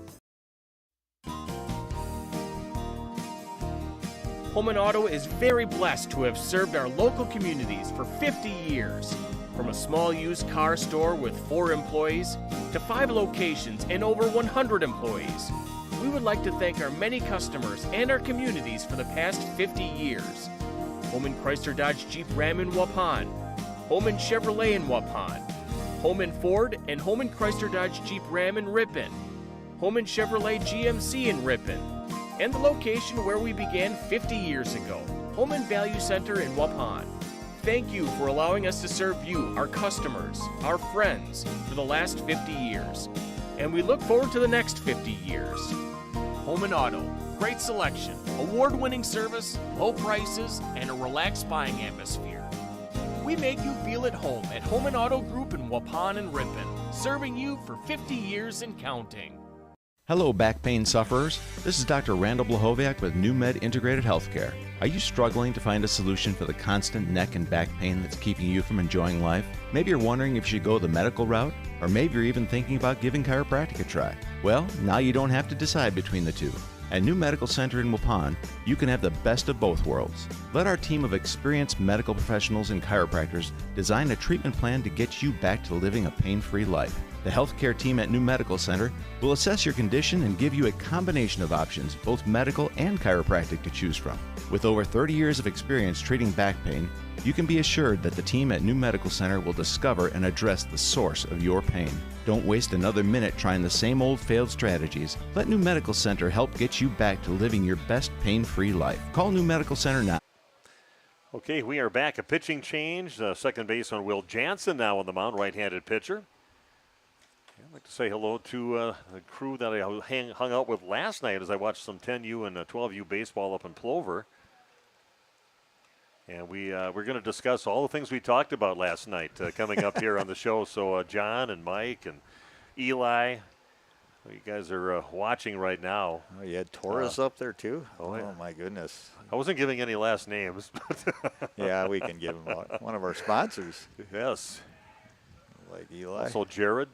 Holman Auto is very blessed to have served our local communities for 50 years. From a small used car store with 4 employees to 5 locations and over 100 employees, we would like to thank our many customers and our communities for the past 50 years. Holman Chrysler Dodge Jeep Ram in Waupun, Holman Chevrolet in Waupun, Holman Ford and Holman Chrysler Dodge Jeep Ram in Ripon, Holman Chevrolet GMC in Ripon, and the location where we began 50 years ago, Holman Value Center in Waupun. Thank you for allowing us to serve you, our customers, our friends, for the last 50 years. And we look forward to the next 50 years. Holman Auto, great selection, award-winning service, low prices, and a relaxed buying atmosphere. We make you feel at home at Holman Auto Group in Waupun and Ripon, serving you for 50 years and counting. Hello, back pain sufferers. This is Dr. Randall Blahoviak with NewMed Integrated Healthcare. Are you struggling to find a solution for the constant neck and back pain that's keeping you from enjoying life? Maybe you're wondering if you should go the medical route, or maybe you're even thinking about giving chiropractic a try. Well, now you don't have to decide between the two. At New Medical Center in Waupun, you can have the best of both worlds. Let our team of experienced medical professionals and chiropractors design a treatment plan to get you back to living a pain-free life. The healthcare team at New Medical Center will assess your condition and give you a combination of options, both medical and chiropractic, to choose from. With over 30 years of experience treating back pain, you can be assured that the team at New Medical Center will discover and address the source of your pain. Don't waste another minute trying the same old failed strategies. Let New Medical Center help get you back to living your best pain-free life. Call New Medical Center now. Okay, we are back. A pitching change. Second baseman Will Jansen now on the mound, right-handed pitcher. I'd like to say hello to the crew that I hung out with last night as I watched some 10U and 12U baseball up in Plover. And we're going to discuss all the things we talked about last night coming up here on the show. So John and Mike and Eli, you guys are watching right now. Oh, you had Torres up there too? Oh, yeah. My goodness. I wasn't giving any last names. Yeah, we can give him one of our sponsors. Yes. Like Eli. Also Jared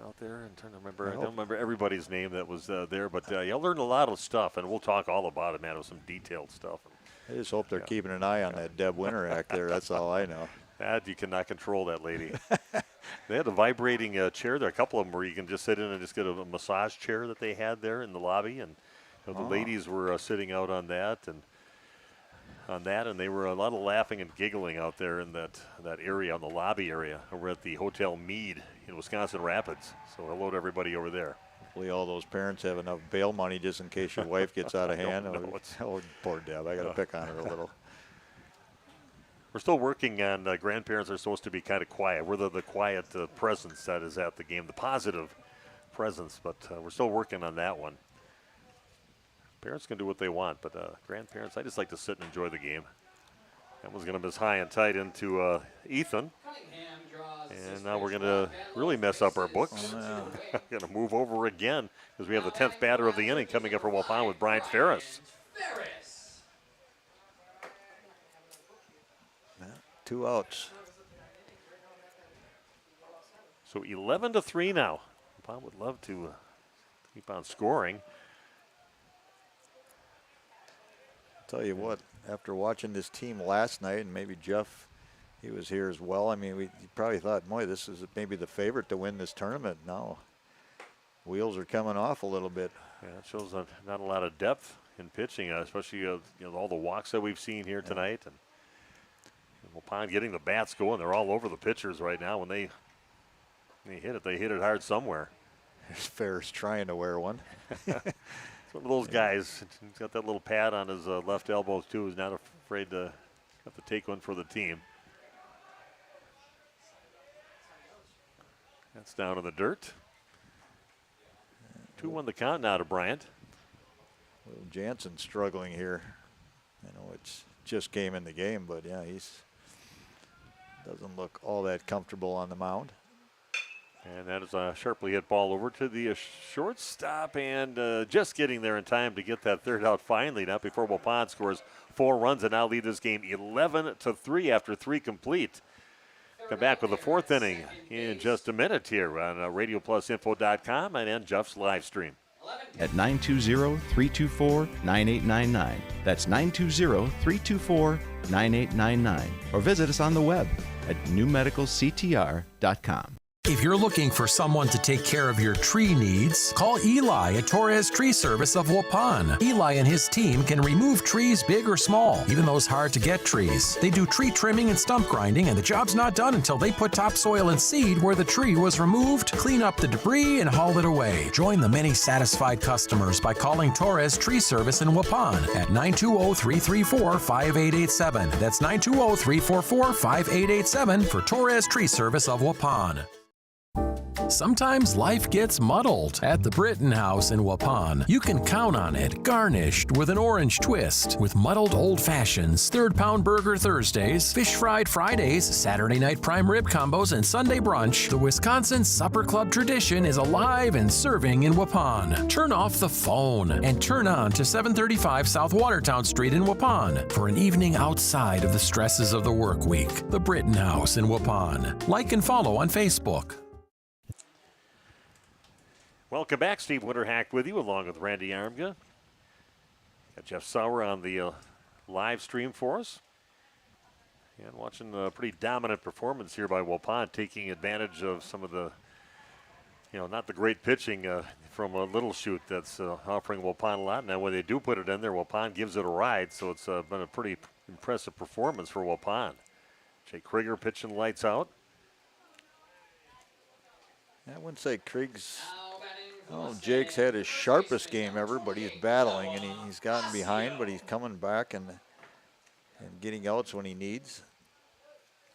out there. I'm trying to remember. I don't remember everybody's name that was there. But you learned a lot of stuff, and we'll talk all about it, man. It was some detailed stuff. I just hope they're keeping an eye on that Deb Winter act there. That's all I know. That you cannot control that lady. They had a vibrating chair there. A couple of them where you can just sit in and just get a massage chair that they had there in the lobby, and the ladies were sitting out on that, and they were a lot of laughing and giggling out there in that area, on the lobby area. We're at the Hotel Mead in Wisconsin Rapids. So hello to everybody over there. Hopefully all those parents have enough bail money just in case your wife gets out of hand. Oh, poor Deb. I got to pick on her a little. We're still working on grandparents are supposed to be kind of quiet. We're the quiet presence that is at the game, the positive presence, but we're still working on that one. Parents can do what they want, but grandparents, I just like to sit and enjoy the game. That one's going to miss high and tight into Ethan. And now we're going to really mess up our books. Going to move over again because we have the 10th batter of the inning coming up for Waupun with Bryant Ferris. 2 outs. So 11-3 now. Waupun would love to keep on scoring. Tell you what, after watching this team last night, and maybe Jeff, he was here as well. I mean, you probably thought, boy, this is maybe the favorite to win this tournament. No, wheels are coming off a little bit. Yeah, it shows not a lot of depth in pitching, especially all the walks that we've seen here tonight. And Waupun getting the bats going. They're all over the pitchers right now. When they hit it, they hit it hard somewhere. Ferris trying to wear one. It's one of those guys. He's got that little pad on his left elbow, too. He's not afraid to have to take one for the team. That's down in the dirt. 2-1 the count now to Bryant. Well, Jansen's struggling here. I know it's just came in the game, but yeah, he's doesn't look all that comfortable on the mound. And that is a sharply hit ball over to the shortstop, and just getting there in time to get that third out finally, not before Waupun scores 4 runs and now lead this game 11-3 after 3 complete. Come back with the 4th inning in just a minute here on RadioPlusInfo.com and Jeff's live stream. At 920-324-9899. That's 920-324-9899. Or visit us on the web at newmedicalctr.com. If you're looking for someone to take care of your tree needs, call Eli at Torres Tree Service of Waupun. Eli and his team can remove trees big or small, even those hard-to-get trees. They do tree trimming and stump grinding, and the job's not done until they put topsoil and seed where the tree was removed, clean up the debris, and haul it away. Join the many satisfied customers by calling Torres Tree Service in Waupun at 920-334-5887. That's 920-344-5887 for Torres Tree Service of Waupun. Sometimes life gets muddled. At the Britton House in Waupun, you can count on it garnished with an orange twist. With muddled old fashions, 3rd pound burger Thursdays, fish fried Fridays, Saturday night prime rib combos, and Sunday brunch, the Wisconsin Supper Club tradition is alive and serving in Waupun. Turn off the phone and turn on to 735 South Watertown Street in Waupun for an evening outside of the stresses of the work week. The Britton House in Waupun. Like and follow on Facebook. Welcome back. Steve Winterhack with you, along with Randy Armga. Got Jeff Sauer on the live stream for us. And watching a pretty dominant performance here by Waupun, taking advantage of some of the, not the great pitching from a Little Chute that's offering Waupun a lot. Now, when they do put it in there, Waupun gives it a ride, so it's been a pretty impressive performance for Waupun. Jake Krieger pitching lights out. I wouldn't say Krieg's. Oh, Jake's had his sharpest game ever, but he's battling, and he's gotten behind, but he's coming back, and and getting outs when he needs.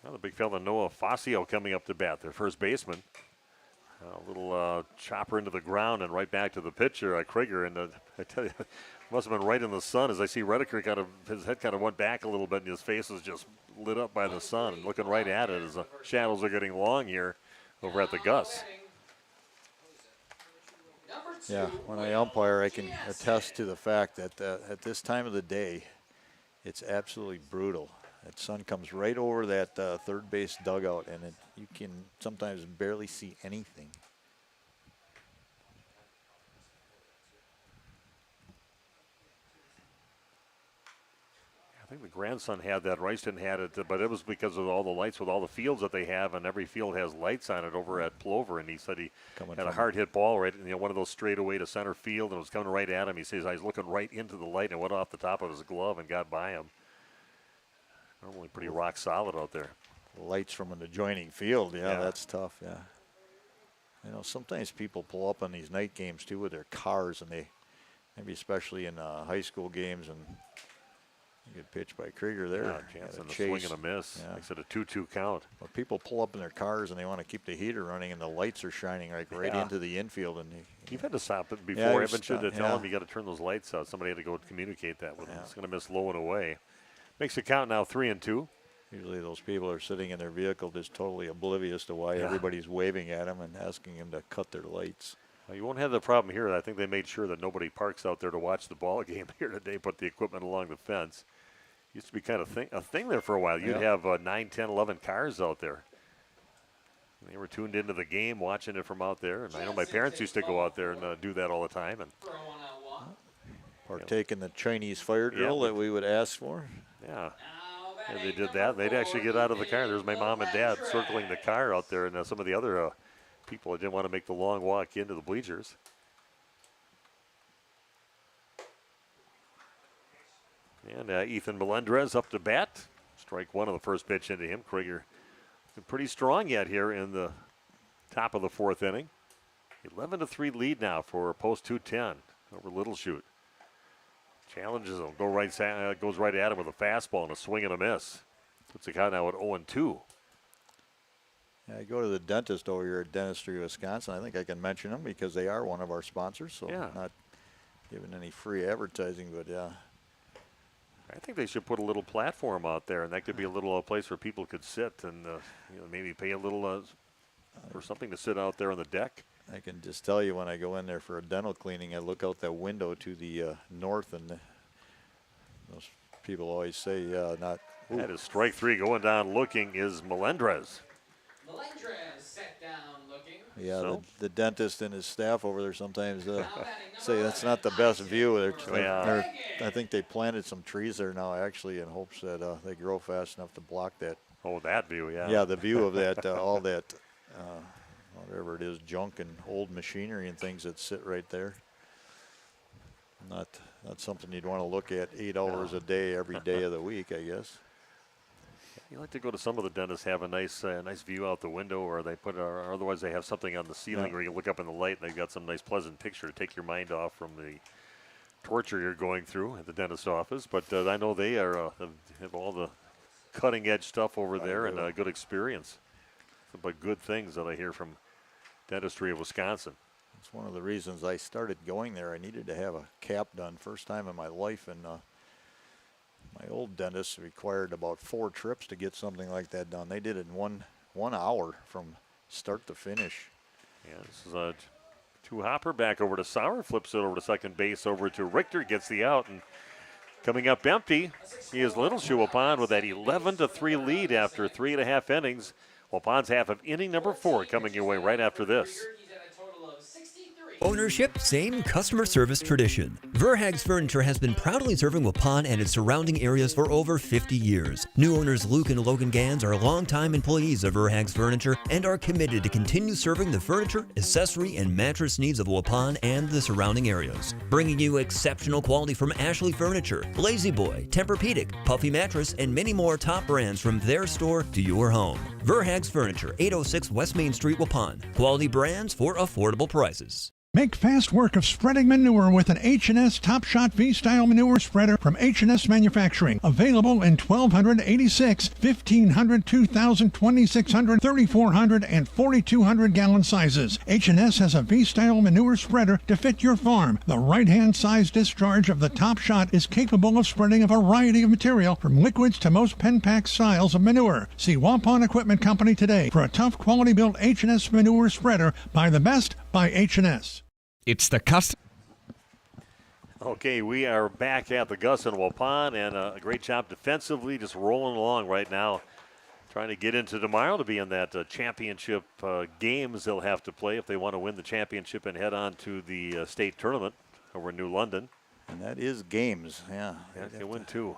Well, the big fella Noah Fazio coming up to bat, their first baseman. A little chopper into the ground and right back to the pitcher, Krieger. And I tell you, must have been right in the sun as I see Redeker his head kind of went back a little bit and his face was just lit up by the sun and looking right at it as the shadows are getting long here over at the Gus. Yeah, when I umpire, I can attest to the fact that at this time of the day, it's absolutely brutal. That sun comes right over that third base dugout, and you can sometimes barely see anything. I think the grandson had that. Royston had it, but it was because of all the lights with all the fields that they have, and every field has lights on it over at Plover. And he said he had a hard hit ball right, one of those straight away to center field, and it was coming right at him. He says I was looking right into the light and went off the top of his glove and got by him. Normally pretty rock solid out there. Lights from an adjoining field, yeah, that's tough, yeah. You know, sometimes people pull up on these night games too with their cars, and they, maybe especially in high school games, and you get pitched by Krieger there. Yeah, chance on the swing and a miss. Yeah. Makes it a 2-2 count. But people pull up in their cars and they want to keep the heater running, and the lights are shining like right into the infield. And you've had to stop it before. Yeah, Haven't you? To tell him you got to turn those lights out. Somebody had to go communicate that with him. It's going to miss low and away. Makes the count now 3-2. Usually those people are sitting in their vehicle just totally oblivious to why everybody's waving at them and asking them to cut their lights. Well, you won't have the problem here. I think they made sure that nobody parks out there to watch the ball game here today. Put the equipment along the fence. Used to be kind of a thing there for a while. You'd have 9, 10, 11 cars out there. They were tuned into the game, watching it from out there. And I know my parents used to go out there and do that all the time. And partake in the Chinese fire drill that we would ask for. Yeah. They did that. They'd actually get out of the car. There's my mom and dad circling the car out there, and some of the other people that didn't want to make the long walk into the bleachers. And Ethan Melendrez up to bat. Strike one on the first pitch into him. Krieger pretty strong yet here in the top of the fourth inning. 11-3 lead now for post 210 over Little Chute. Challenges him, goes right at him with a fastball and a swing and a miss. Puts the count now at 0-2. Yeah, I go to the dentist over here at Dentistry, Wisconsin. I think I can mention them because they are one of our sponsors, so not giving any free advertising, but yeah. I think they should put a little platform out there, and that could be a little place where people could sit and maybe pay a little for something to sit out there on the deck. I can just tell you when I go in there for a dental cleaning, I look out that window to the north, and those people always say, not. Ooh. That is strike three. Going down looking is Melendrez. Melendrez set down looking. Yeah, so? the dentist and his staff over there sometimes say that's not the best view. I think they planted some trees there now, actually, in hopes that they grow fast enough to block that. Oh, that view, yeah. Yeah, the view of that, all that, whatever it is, junk and old machinery and things that sit right there. Not something you'd want to look at 8 hours a day, every day of the week, I guess. You like to go to some of the dentists, have a nice view out the window, or they or otherwise they have something on the ceiling where you look up in the light and they've got some nice pleasant picture to take your mind off from the torture you're going through at the dentist's office. But I know they are have all the cutting edge stuff over there and a good experience. But good things that I hear from Dentistry of Wisconsin. It's one of the reasons I started going there. I needed to have a cap done, first time in my life, and my old dentist required about 4 trips to get something like that done. They did it in one hour from start to finish. Yeah, this is a 2-hopper back over to Sauer, flips it over to second base, over to Richter, gets the out, and coming up empty, he is Little Chute Waupun with that 11-3 lead after 3.5 innings. Waupun's half of inning number 4 coming your way right after this. Ownership, same customer service tradition. Verhaeg's Furniture has been proudly serving Waupun and its surrounding areas for over 50 years. New owners Luke and Logan Gans are longtime employees of Verhaeg's Furniture and are committed to continue serving the furniture, accessory, and mattress needs of Waupun and the surrounding areas. Bringing you exceptional quality from Ashley Furniture, Lazy Boy, Tempur-Pedic, Puffy Mattress, and many more top brands from their store to your home. Verhaeg's Furniture, 806 West Main Street, Waupun. Quality brands for affordable prices. Make fast work of spreading manure with an H&S Top Shot V-Style manure spreader from H&S Manufacturing. Available in 1286, 1500, 2000, 2600, 3400, and 4200 gallon sizes. H&S has a V-Style manure spreader to fit your farm. The right-hand size discharge of the Top Shot is capable of spreading a variety of material from liquids to most pen pack styles of manure. See Waupun Equipment Company today for a tough quality built H&S manure spreader. Buy the best by H&S. It's the custom. Okay, we are back at the Gus in Waupun, and a great job defensively, just rolling along right now, trying to get into tomorrow to be in that championship games they'll have to play if they want to win the championship and head on to the state tournament over in New London. And that is games, yeah. Yeah, they win too.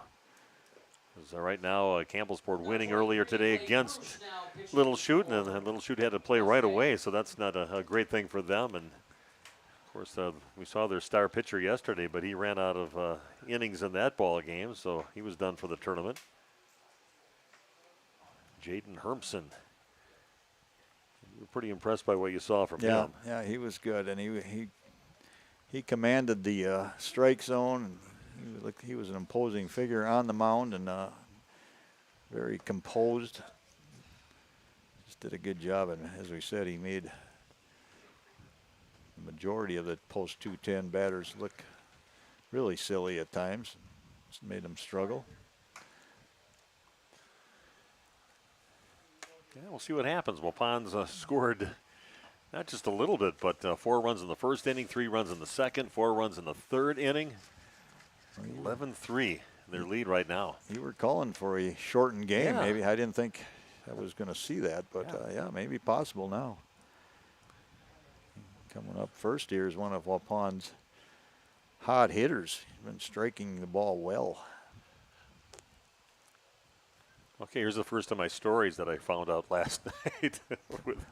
So right now, Campbellsport winning earlier today against Little Chute, and Little Chute had to play right away, so that's not a great thing for them. And of course, we saw their star pitcher yesterday, but he ran out of innings in that ball game, so he was done for the tournament. Jaden Hermson. You were pretty impressed by what you saw from him. Yeah, he was good, and he commanded the strike zone. He was an imposing figure on the mound and very composed. Just did a good job, and as we said, he made the majority of the post 210 batters look really silly at times. Just made them struggle. Yeah, we'll see what happens. Waupun's scored not just a little bit, but 4 runs in the first inning, 3 runs in the second, 4 runs in the third inning. 11-3, their lead right now. You were calling for a shortened game. Yeah. Maybe I didn't think I was going to see that, but yeah, maybe possible now. Coming up first here is one of Waupun's hot hitters. He's been striking the ball well. Okay, here's the first of my stories that I found out last night.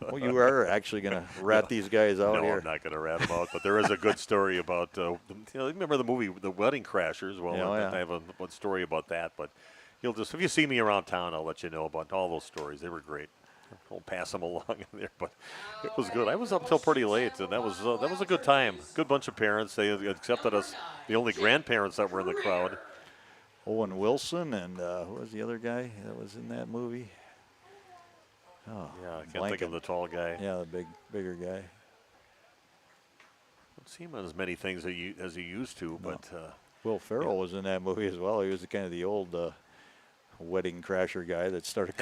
Well, you are actually going to rat these guys out no, here. I'm not going to rat them out, but there is a good story about, remember the movie The Wedding Crashers? Well, Yeah. I have a story about that, but if you see me around town, I'll let you know about all those stories. They were great. I'll pass them along in there, but it was good. I was up till pretty late, and that was a good time. Good bunch of parents. They accepted us, the only grandparents that were in the crowd. Owen Wilson and who was the other guy that was in that movie? Oh, yeah, I can't think of the tall guy. Yeah, the bigger guy. Don't see him on as many things as he used to, No. but Will Ferrell was in that movie as well. He was kind of the old wedding crasher guy that started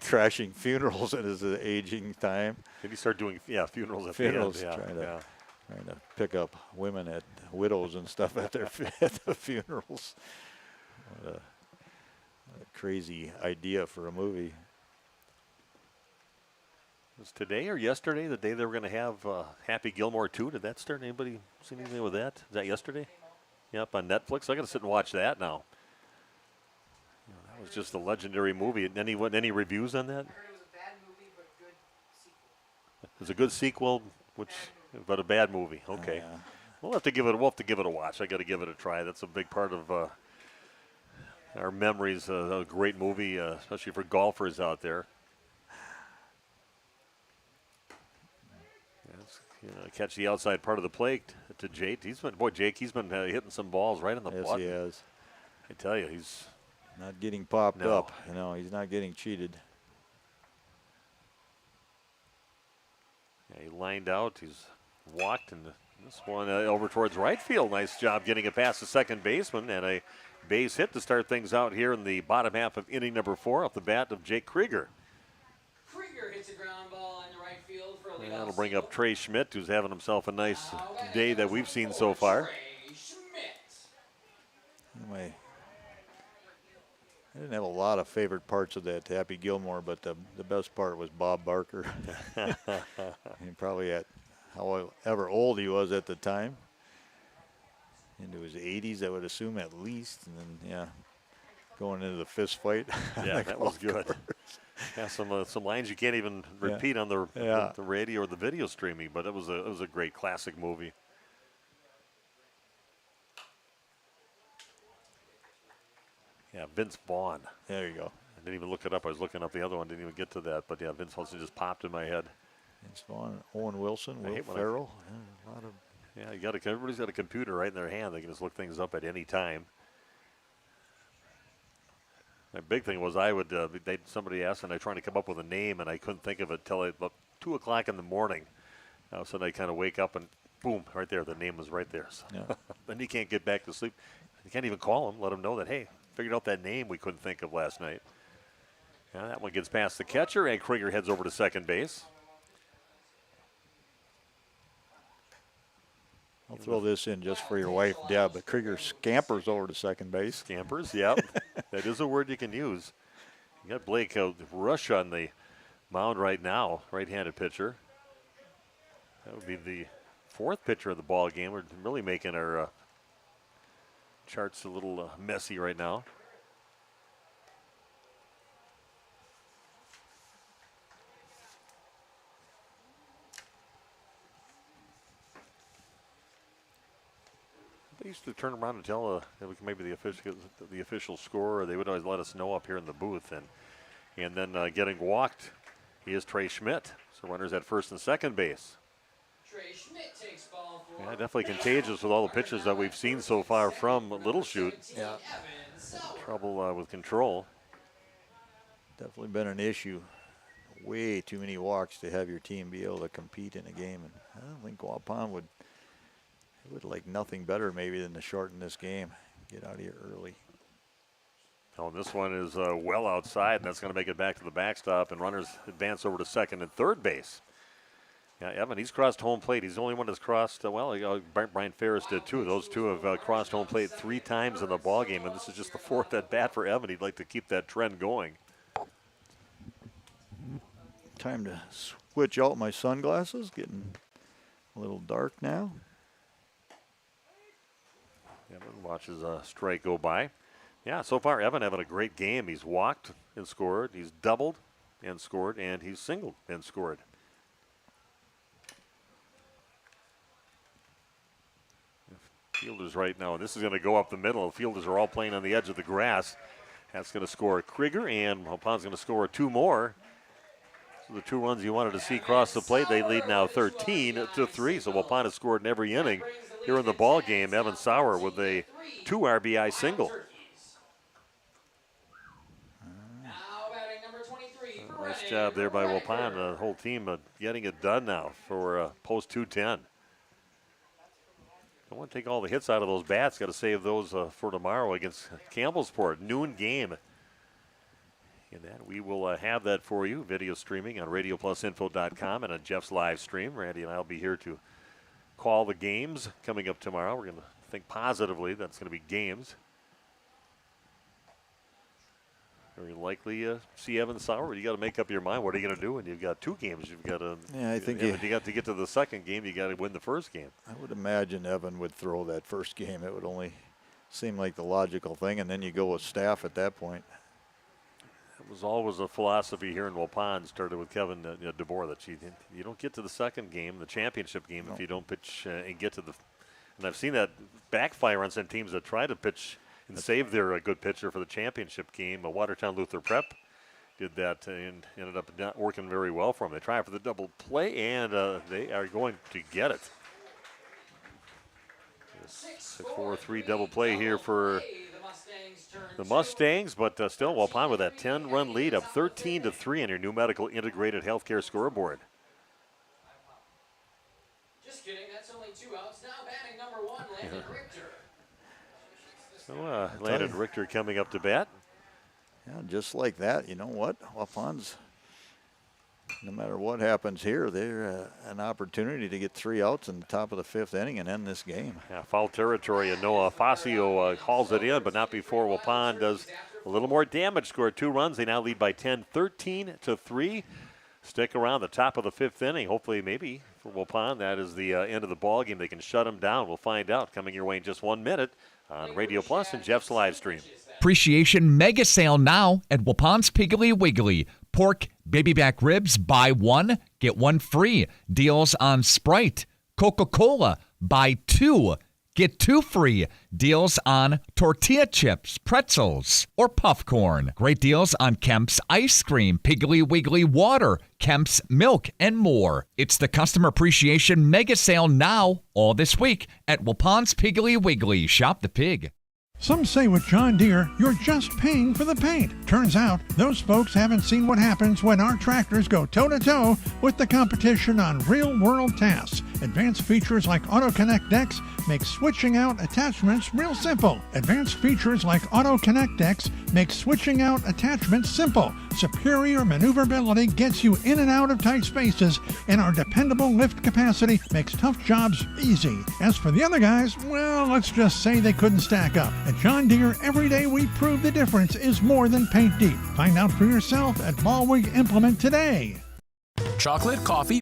crashing funerals in his aging time. Did he start doing funerals at Funerals, the end? trying to pick up women at widows and stuff at their at the funerals. What a crazy idea for a movie. Was today or yesterday the day they were going to have Happy Gilmore 2? Did that start? Anybody see anything with that? Is that yesterday? Yep, on Netflix. I got to sit and watch that now. That was just a legendary movie. Any reviews on that? It was a good sequel, but a bad movie. Okay, we'll have to give it a watch. I got to give it a try. That's a big part of our memories. A great movie, especially for golfers out there. Catch the outside part of the plate to Jake. He's been hitting some balls right in the button. Yes, he has. I tell you, he's not getting popped up. He's not getting cheated. Yeah, he lined out. He's walked, and this one over towards right field. Nice job getting it past the second baseman, and a base hit to start things out here in the bottom half of inning number 4 off the bat of Jake Krieger. Krieger hits a ground ball in the right field for a leadoff That'll bring up Trey Schmidt, who's having himself a nice day that we've seen so far. Anyway, I didn't have a lot of favorite parts of that Happy Gilmore, but the best part was Bob Barker. He probably at however old he was at the time, into his 80s, I would assume at least, and then going into the fist fight. Yeah, that was good. Yeah, some lines you can't even repeat on the radio or the video streaming, but it was a great classic movie. Yeah, Vince Vaughn. There you go. I didn't even look it up. I was looking up the other one. Didn't even get to that. But yeah, Vince Vaughn just popped in my head. Vince Vaughn, Owen Wilson, I Will hate when I- Ferrell. Yeah, a lot of Yeah, everybody's got a computer right in their hand. They can just look things up at any time. My big thing was somebody asked, and I trying to come up with a name, and I couldn't think of it till about 2 o'clock in the morning. All of a sudden, I kind of wake up, and boom, right there, the name was right there. So Yeah. then you can't get back to sleep. You can't even call them, let them know that, hey, figured out that name we couldn't think of last night. Yeah, that one gets past the catcher, and Krieger heads over to second base. I'll throw this in just for your wife, Deb. But Krieger scampers over to second base. Scampers, yep. That is a word you can use. You got Blake Rush on the mound right now, right-handed pitcher. That would be the fourth pitcher of the ball game. We're really making our charts a little messy right now. They used to turn around and tell maybe the official score, or they would always let us know up here in the booth. And then getting walked, he is Trey Schmidt. So runners at first and second base. Trey Schmidt takes ball for Yeah, definitely contagious with all the pitches that we've seen so far from Little Chute. Yeah. Trouble with control. Definitely been an issue. Way too many walks to have your team be able to compete in a game. And I don't think Waupun would like nothing better maybe than to shorten this game. Get out of here early. Oh, and this one is well outside, and that's going to make it back to the backstop, and runners advance over to second and third base. Yeah, Evan, he's crossed home plate. He's the only one that's crossed, Brian Ferris did too. Those two have crossed home plate 3 times in the ballgame, and this is just the 4th at bat for Evan. He'd like to keep that trend going. Time to switch out my sunglasses. Getting a little dark now. Evan watches a strike go by. Yeah, so far Evan having a great game. He's walked and scored. He's doubled and scored, and he's singled and scored. Fielders right now. This is going to go up the middle. The fielders are all playing on the edge of the grass. That's going to score Krieger, and Waupun's going to score 2 more. So the 2 runs you wanted to see cross the plate, they lead now 13-3. So Waupun has scored in every inning here in the ball game. Evan Sauer with a 2 RBI single. Nice job there by Waupun. The whole team getting it done now for post 210. Don't want to take all the hits out of those bats. Got to save those for tomorrow against Campbellsport. Noon game. And that we will have that for you. Video streaming on RadioPlusInfo.com and on Jeff's live stream. Randy and I will be here to call the games coming up tomorrow. We're going to think positively. That's going to be games. Very likely see Evan Sauer. You got to make up your mind. What are you going to do when you've got 2 games? You've got to. Yeah, I think you got to get to the second game. You got to win the first game. I would imagine Evan would throw that first game. It would only seem like the logical thing, and then you go with staff at that point. It was always a philosophy here in Waupun. Started with Kevin DeBoer that you don't get to the second game, the championship game, if you don't pitch and get to the. And I've seen that backfire on some teams that try to pitch and save their good pitcher for the championship game. Watertown Luther Prep did that and ended up not working very well for them. They try for the double play, and they are going to get it. 6-4-3 double play here for the Mustangs, but still Waupun with that 10-run lead, up 13-3 on your new medical integrated healthcare scoreboard. Just kidding, that's only 2 outs. Now batting number 1, Landon Richter. So Landon Richter coming up to bat. Yeah, just like that. You know what? Waupun's, no matter what happens here, they're an opportunity to get 3 outs in the top of the 5th inning and end this game. Yeah, foul territory, and Noah Fascio hauls it in, but not before Waupun does a little more damage. Scored 2 runs. They now lead by 10, 13-3. Stick around the top of the 5th inning. Hopefully, maybe for Waupun, that is the end of the ball game. They can shut them down. We'll find out coming your way in just 1 minute on Radio Plus and Jeff's live stream. Appreciation mega sale now at Waupun's Piggly Wiggly. Pork baby back ribs, buy 1, get 1 free. Deals on Sprite, Coca-Cola, buy 2, Get 2 free deals on tortilla chips, pretzels, or puff corn. Great deals on Kemp's ice cream, Piggly Wiggly water, Kemp's milk, and more. It's the Customer Appreciation Mega Sale now, all this week at Waupun's Piggly Wiggly. Shop the pig. Some say with John Deere, you're just paying for the paint. Turns out, those folks haven't seen what happens when our tractors go toe-to-toe with the competition on real-world tasks. Advanced features like Auto Connect decks make switching out attachments real simple. Advanced features like Auto Connect decks make switching out attachments simple. Superior maneuverability gets you in and out of tight spaces, and our dependable lift capacity makes tough jobs easy. As for the other guys, well, let's just say they couldn't stack up. At John Deere, every day we prove the difference is more than paint deep. Find out for yourself at Ballwig Implement today. Chocolate, coffee.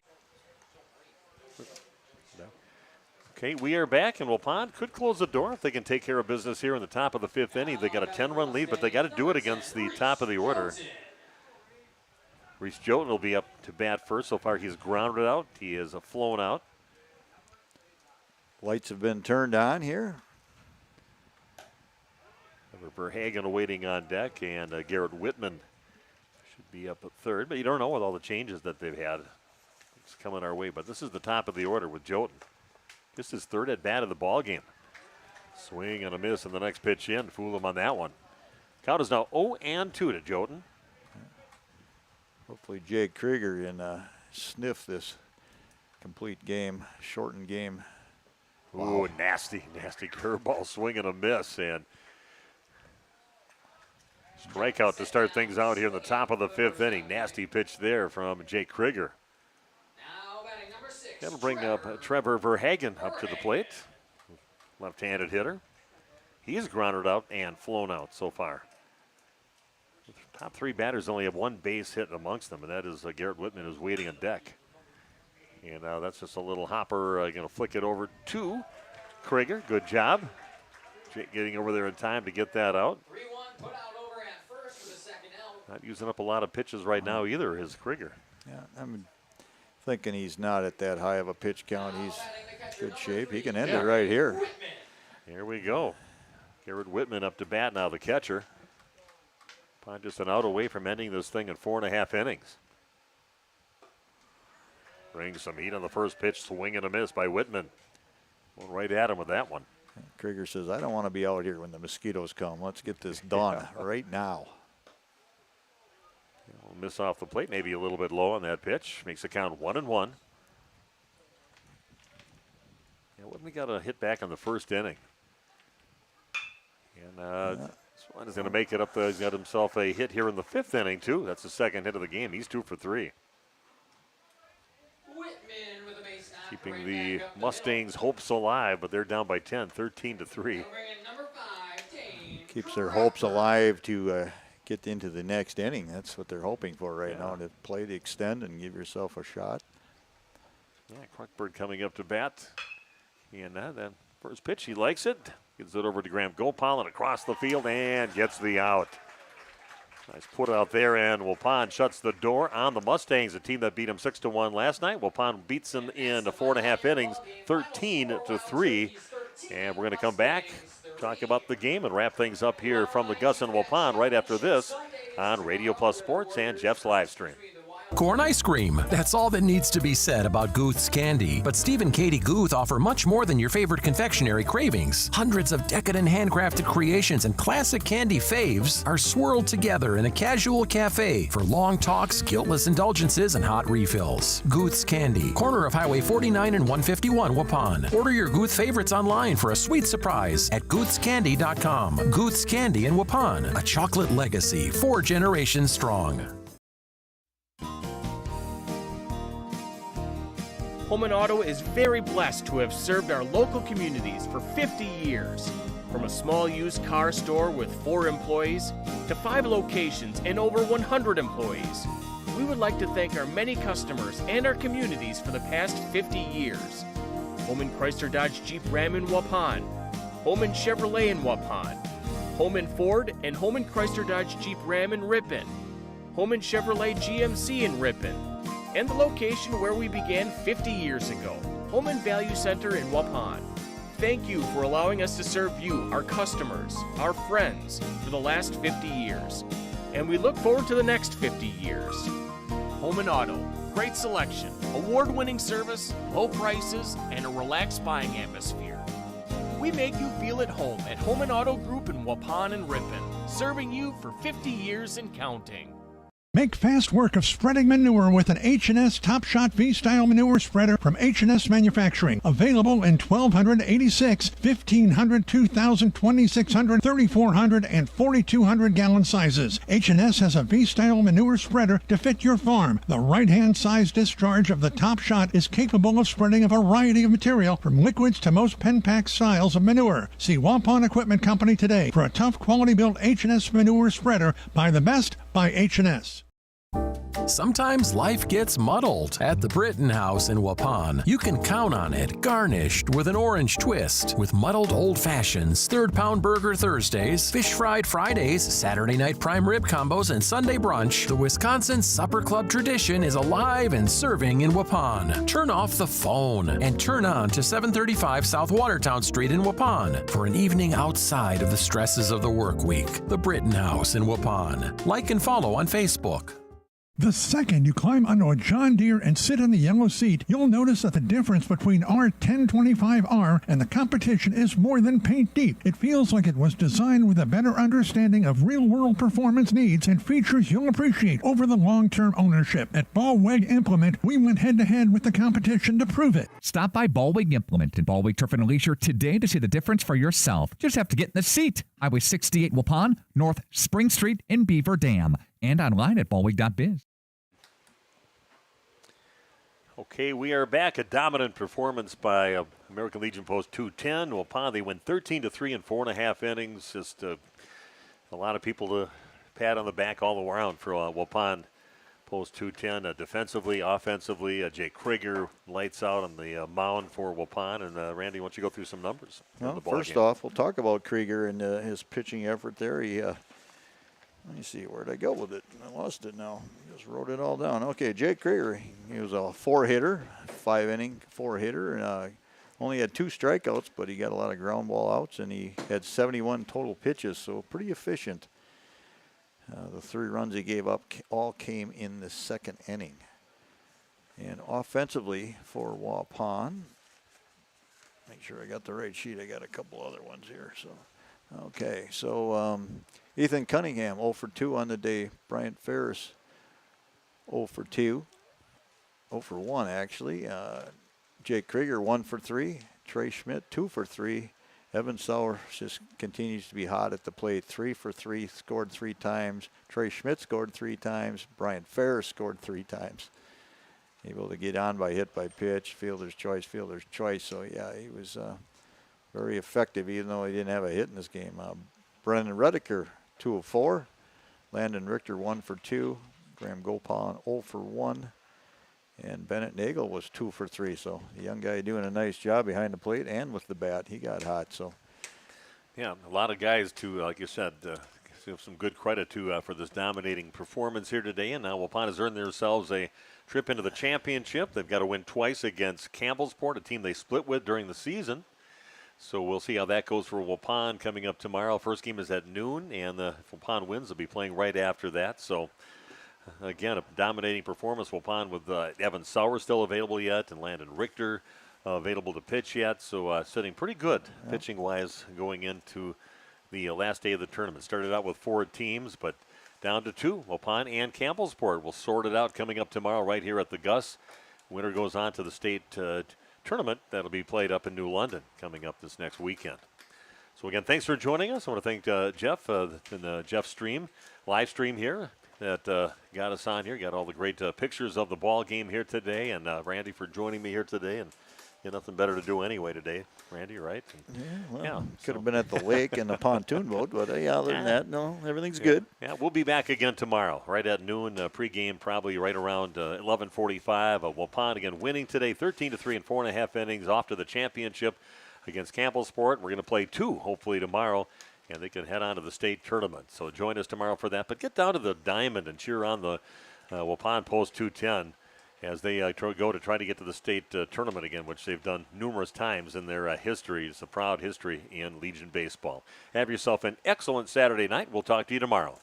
Okay, we are back, and Waupun could close the door if they can take care of business here in the top of the 5th inning. They got a 10-run lead, but they got to do it against the top of the order. Reese Joten will be up to bat first. So far, he's grounded out. He is flown out. Lights have been turned on here. Verhagen waiting on deck, and Garrett Whitman should be up at third. But you don't know with all the changes that they've had. It's coming our way. But this is the top of the order with Joten. This is third at bat of the ball game. Swing and a miss, and the next pitch in. Fool him on that one. Count is now 0-2 to Joten. Hopefully Jake Krieger can sniff this complete game, shortened game. Ooh, nasty curveball swing and a miss, and strikeout to start things out here in the top of the 5th inning. Nasty pitch there from Jake Krieger. That'll bring up Trevor Verhagen up to the plate. Left-handed hitter. He's grounded out and flown out so far. The top 3 batters only have 1 base hit amongst them, and that is Garrett Whitman, who's waiting on deck. And that's just a little hopper. Going to flick it over to Krieger. Good job. Jake getting over there in time to get that out. 3-1 put out over at first for the second out. Not using up a lot of pitches right now either, is Krieger. Yeah, I'm thinking he's not at that high of a pitch count. He's in good shape. He can end it right here. Here we go. Garrett Whitman up to bat now, the catcher. Probably just an out away from ending this thing in 4.5 innings. Brings some heat on the first pitch, swing and a miss by Whitman. Going right at him with that one. Krieger says, I don't want to be out here when the mosquitoes come. Let's get this done right now. We'll miss off the plate, maybe a little bit low on that pitch. Makes the count 1-1. Yeah, Whitman got a hit back in the first inning. And this one is going to make it up. He's got himself a hit here in the 5th inning, too. That's the second hit of the game. He's 2 for 3. Keeping the Mustangs' hopes alive, but they're down by 10, 13-3. Keeps their hopes alive to get into the next inning. That's what they're hoping for right now, to play to extend and give yourself a shot. Yeah, Clarkbird coming up to bat. And then first pitch, he likes it. Gets it over to Graham Gopal across the field and gets the out. Nice put out there, and Waupun shuts the door on the Mustangs, a team that beat them 6-1 last night. Waupun beats them in 4.5 innings, 13-3. And we're going to come back, talk about the game, and wrap things up here from the Gus and Waupun right after this on Radio Plus Sports and Jeff's live stream. Corn ice cream. That's all that needs to be said about Guth's candy. But Steve and Katie Guth offer much more than your favorite confectionery cravings. Hundreds of decadent handcrafted creations and classic candy faves are swirled together in a casual cafe for long talks, guiltless indulgences, and hot refills. Guth's Candy, corner of Highway 49 and 151, Waupun. Order your Guth favorites online for a sweet surprise at guthscandy.com. Guth's Candy in Waupun, a chocolate legacy 4 generations strong. Holman Auto is very blessed to have served our local communities for 50 years. From a small used car store with 4 employees to 5 locations and over 100 employees, we would like to thank our many customers and our communities for the past 50 years. Holman Chrysler Dodge Jeep Ram in Waupun, Holman Chevrolet in Waupun, Holman Ford and Holman Chrysler Dodge Jeep Ram in Ripon, Holman Chevrolet GMC in Ripon, and the location where we began 50 years ago, Holman Value Center in Waupun. Thank you for allowing us to serve you, our customers, our friends, for the last 50 years. And we look forward to the next 50 years. Home and Auto, great selection, award-winning service, low prices, and a relaxed buying atmosphere. We make you feel at home at Home and Auto Group in Waupun and Ripon, serving you for 50 years and counting. Make fast work of spreading manure with an H&S Top Shot V-Style manure spreader from H&S Manufacturing. Available in 1286, 1500, 2000, 2600, 3400, and 4200 gallon sizes. H&S has a V-Style manure spreader to fit your farm. The right-hand size discharge of the Top Shot is capable of spreading a variety of material from liquids to most pen pack styles of manure. See Waupun Equipment Company today for a tough quality built H&S manure spreader. Buy the best, by H&S. Sometimes life gets muddled. At the Britton House in Waupun, you can count on it garnished with an orange twist. With muddled old fashions, third pound burger Thursdays, fish fried Fridays, Saturday night prime rib combos, and Sunday brunch, the Wisconsin Supper Club tradition is alive and serving in Waupun. Turn off the phone and turn on to 735 South Watertown Street in Waupun for an evening outside of the stresses of the work week. The Britton House in Waupun. Like and follow on Facebook. The second you climb onto a John Deere and sit in the yellow seat, you'll notice that the difference between our 1025R and the competition is more than paint deep. It feels like it was designed with a better understanding of real-world performance needs and features you'll appreciate over the long-term ownership. At Ballweg Implement, we went head-to-head with the competition to prove it. Stop by Ballweg Implement in Ballweg Turf and Leisure today to see the difference for yourself. Just have to get in the seat. Highway 68 Waupun, North Spring Street in Beaver Dam, and online at ballweg.biz. Okay, we are back. A dominant performance by American Legion Post 210. Waupun, they win 13-3 in 4.5 innings. Just a lot of people to pat on the back all around for Waupun Post 210. Defensively, offensively, Jake Krieger lights out on the mound for Waupun. And Randy, why don't you go through some numbers? Well, first off, we'll talk about Krieger and his pitching effort there. He let me see, where'd I go with it? I lost it now. Just wrote it all down. Okay, Jake Krieger, he was a 4-hitter, 5-inning 4-hitter, and only had 2 strikeouts, but he got a lot of ground ball outs, and he had 71 total pitches, so pretty efficient. The 3 runs he gave up all came in the 2nd inning. And offensively for Waupun, make sure I got the right sheet. I got a couple other ones here. So, okay, so Ethan Cunningham 0 for 2 on the day. Bryant Ferris 0 for 2. 0 for 1 actually. Jake Krieger 1 for 3. Trey Schmidt 2 for 3. Evan Sauer just continues to be hot at the plate. 3 for 3, scored 3 times. Trey Schmidt scored 3 times. Bryant Ferris scored 3 times. Able to get on by hit by pitch, fielder's choice. So yeah, he was very effective, even though he didn't have a hit in this game. Brendan Redeker 2 of 4. Landon Richter 1 for 2. Graham Gopal 0 for 1. And Bennett Nagel was 2 for 3. So the young guy doing a nice job behind the plate and with the bat. He got hot. So yeah, a lot of guys to, like you said, some good credit to for this dominating performance here today. And now Waupun has earned themselves a trip into the championship. They've got to win twice against Campbellsport, a team they split with during the season. So we'll see how that goes for Waupun coming up tomorrow. First game is at noon, and if Waupun wins, they'll be playing right after that. So again, a dominating performance. Waupun with Evan Sauer still available yet, and Landon Richter available to pitch yet. So sitting pretty good pitching-wise going into the last day of the tournament. Started out with 4 teams, but down to 2. Waupun and Campbellsport will sort it out coming up tomorrow right here at the Gus. Winner goes on to the state tournament that'll be played up in New London coming up this next weekend. So again, thanks for joining us. I want to thank Jeff in the Jeff stream, live stream here that got us on here. Got all the great pictures of the ball game here today, and Randy for joining me here today. And you had nothing better to do anyway today, Randy, right? And, could have been at the lake in the pontoon boat, but other than that, no, everything's good. Yeah, we'll be back again tomorrow, right at noon. Pregame probably right around 11:45. Waupun again winning today, 13-3 in 4.5 innings, off to the championship against Campbellsport. We're going to play 2 hopefully tomorrow, and they can head on to the state tournament. So join us tomorrow for that. But get down to the diamond and cheer on the Waupun Post 210. as they go to try to get to the state tournament again, which they've done numerous times in their history. It's a proud history in Legion baseball. Have yourself an excellent Saturday night. We'll talk to you tomorrow.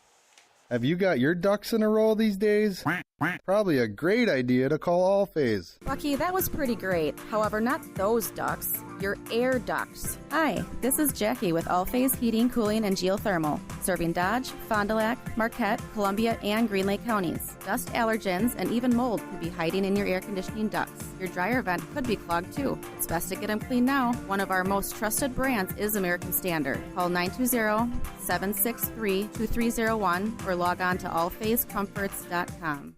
Have you got your ducks in a row these days? Probably a great idea to call Allphase. Bucky, that was pretty great. However, not those ducks. Your air ducts. Hi, this is Jackie with Allphase Heating, Cooling, and Geothermal, serving Dodge, Fond du Lac, Marquette, Columbia, and Green Lake counties. Dust allergens and even mold could be hiding in your air conditioning ducts. Your dryer vent could be clogged too. It's best to get them cleaned now. One of our most trusted brands is American Standard. Call 920-763-2301 or log on to allphasecomforts.com.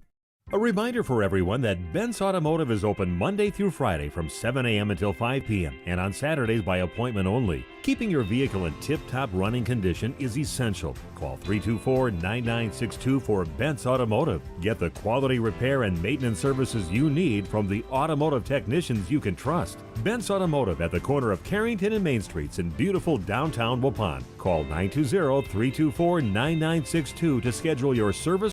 A reminder for everyone that Bent's Automotive is open Monday through Friday from 7 a.m. until 5 p.m. and on Saturdays by appointment only. Keeping your vehicle in tip-top running condition is essential. Call 324-9962 for Bent's Automotive. Get the quality repair and maintenance services you need from the automotive technicians you can trust. Bent's Automotive at the corner of Carrington and Main Streets in beautiful downtown Waupun. Call 920-324-9962 to schedule your service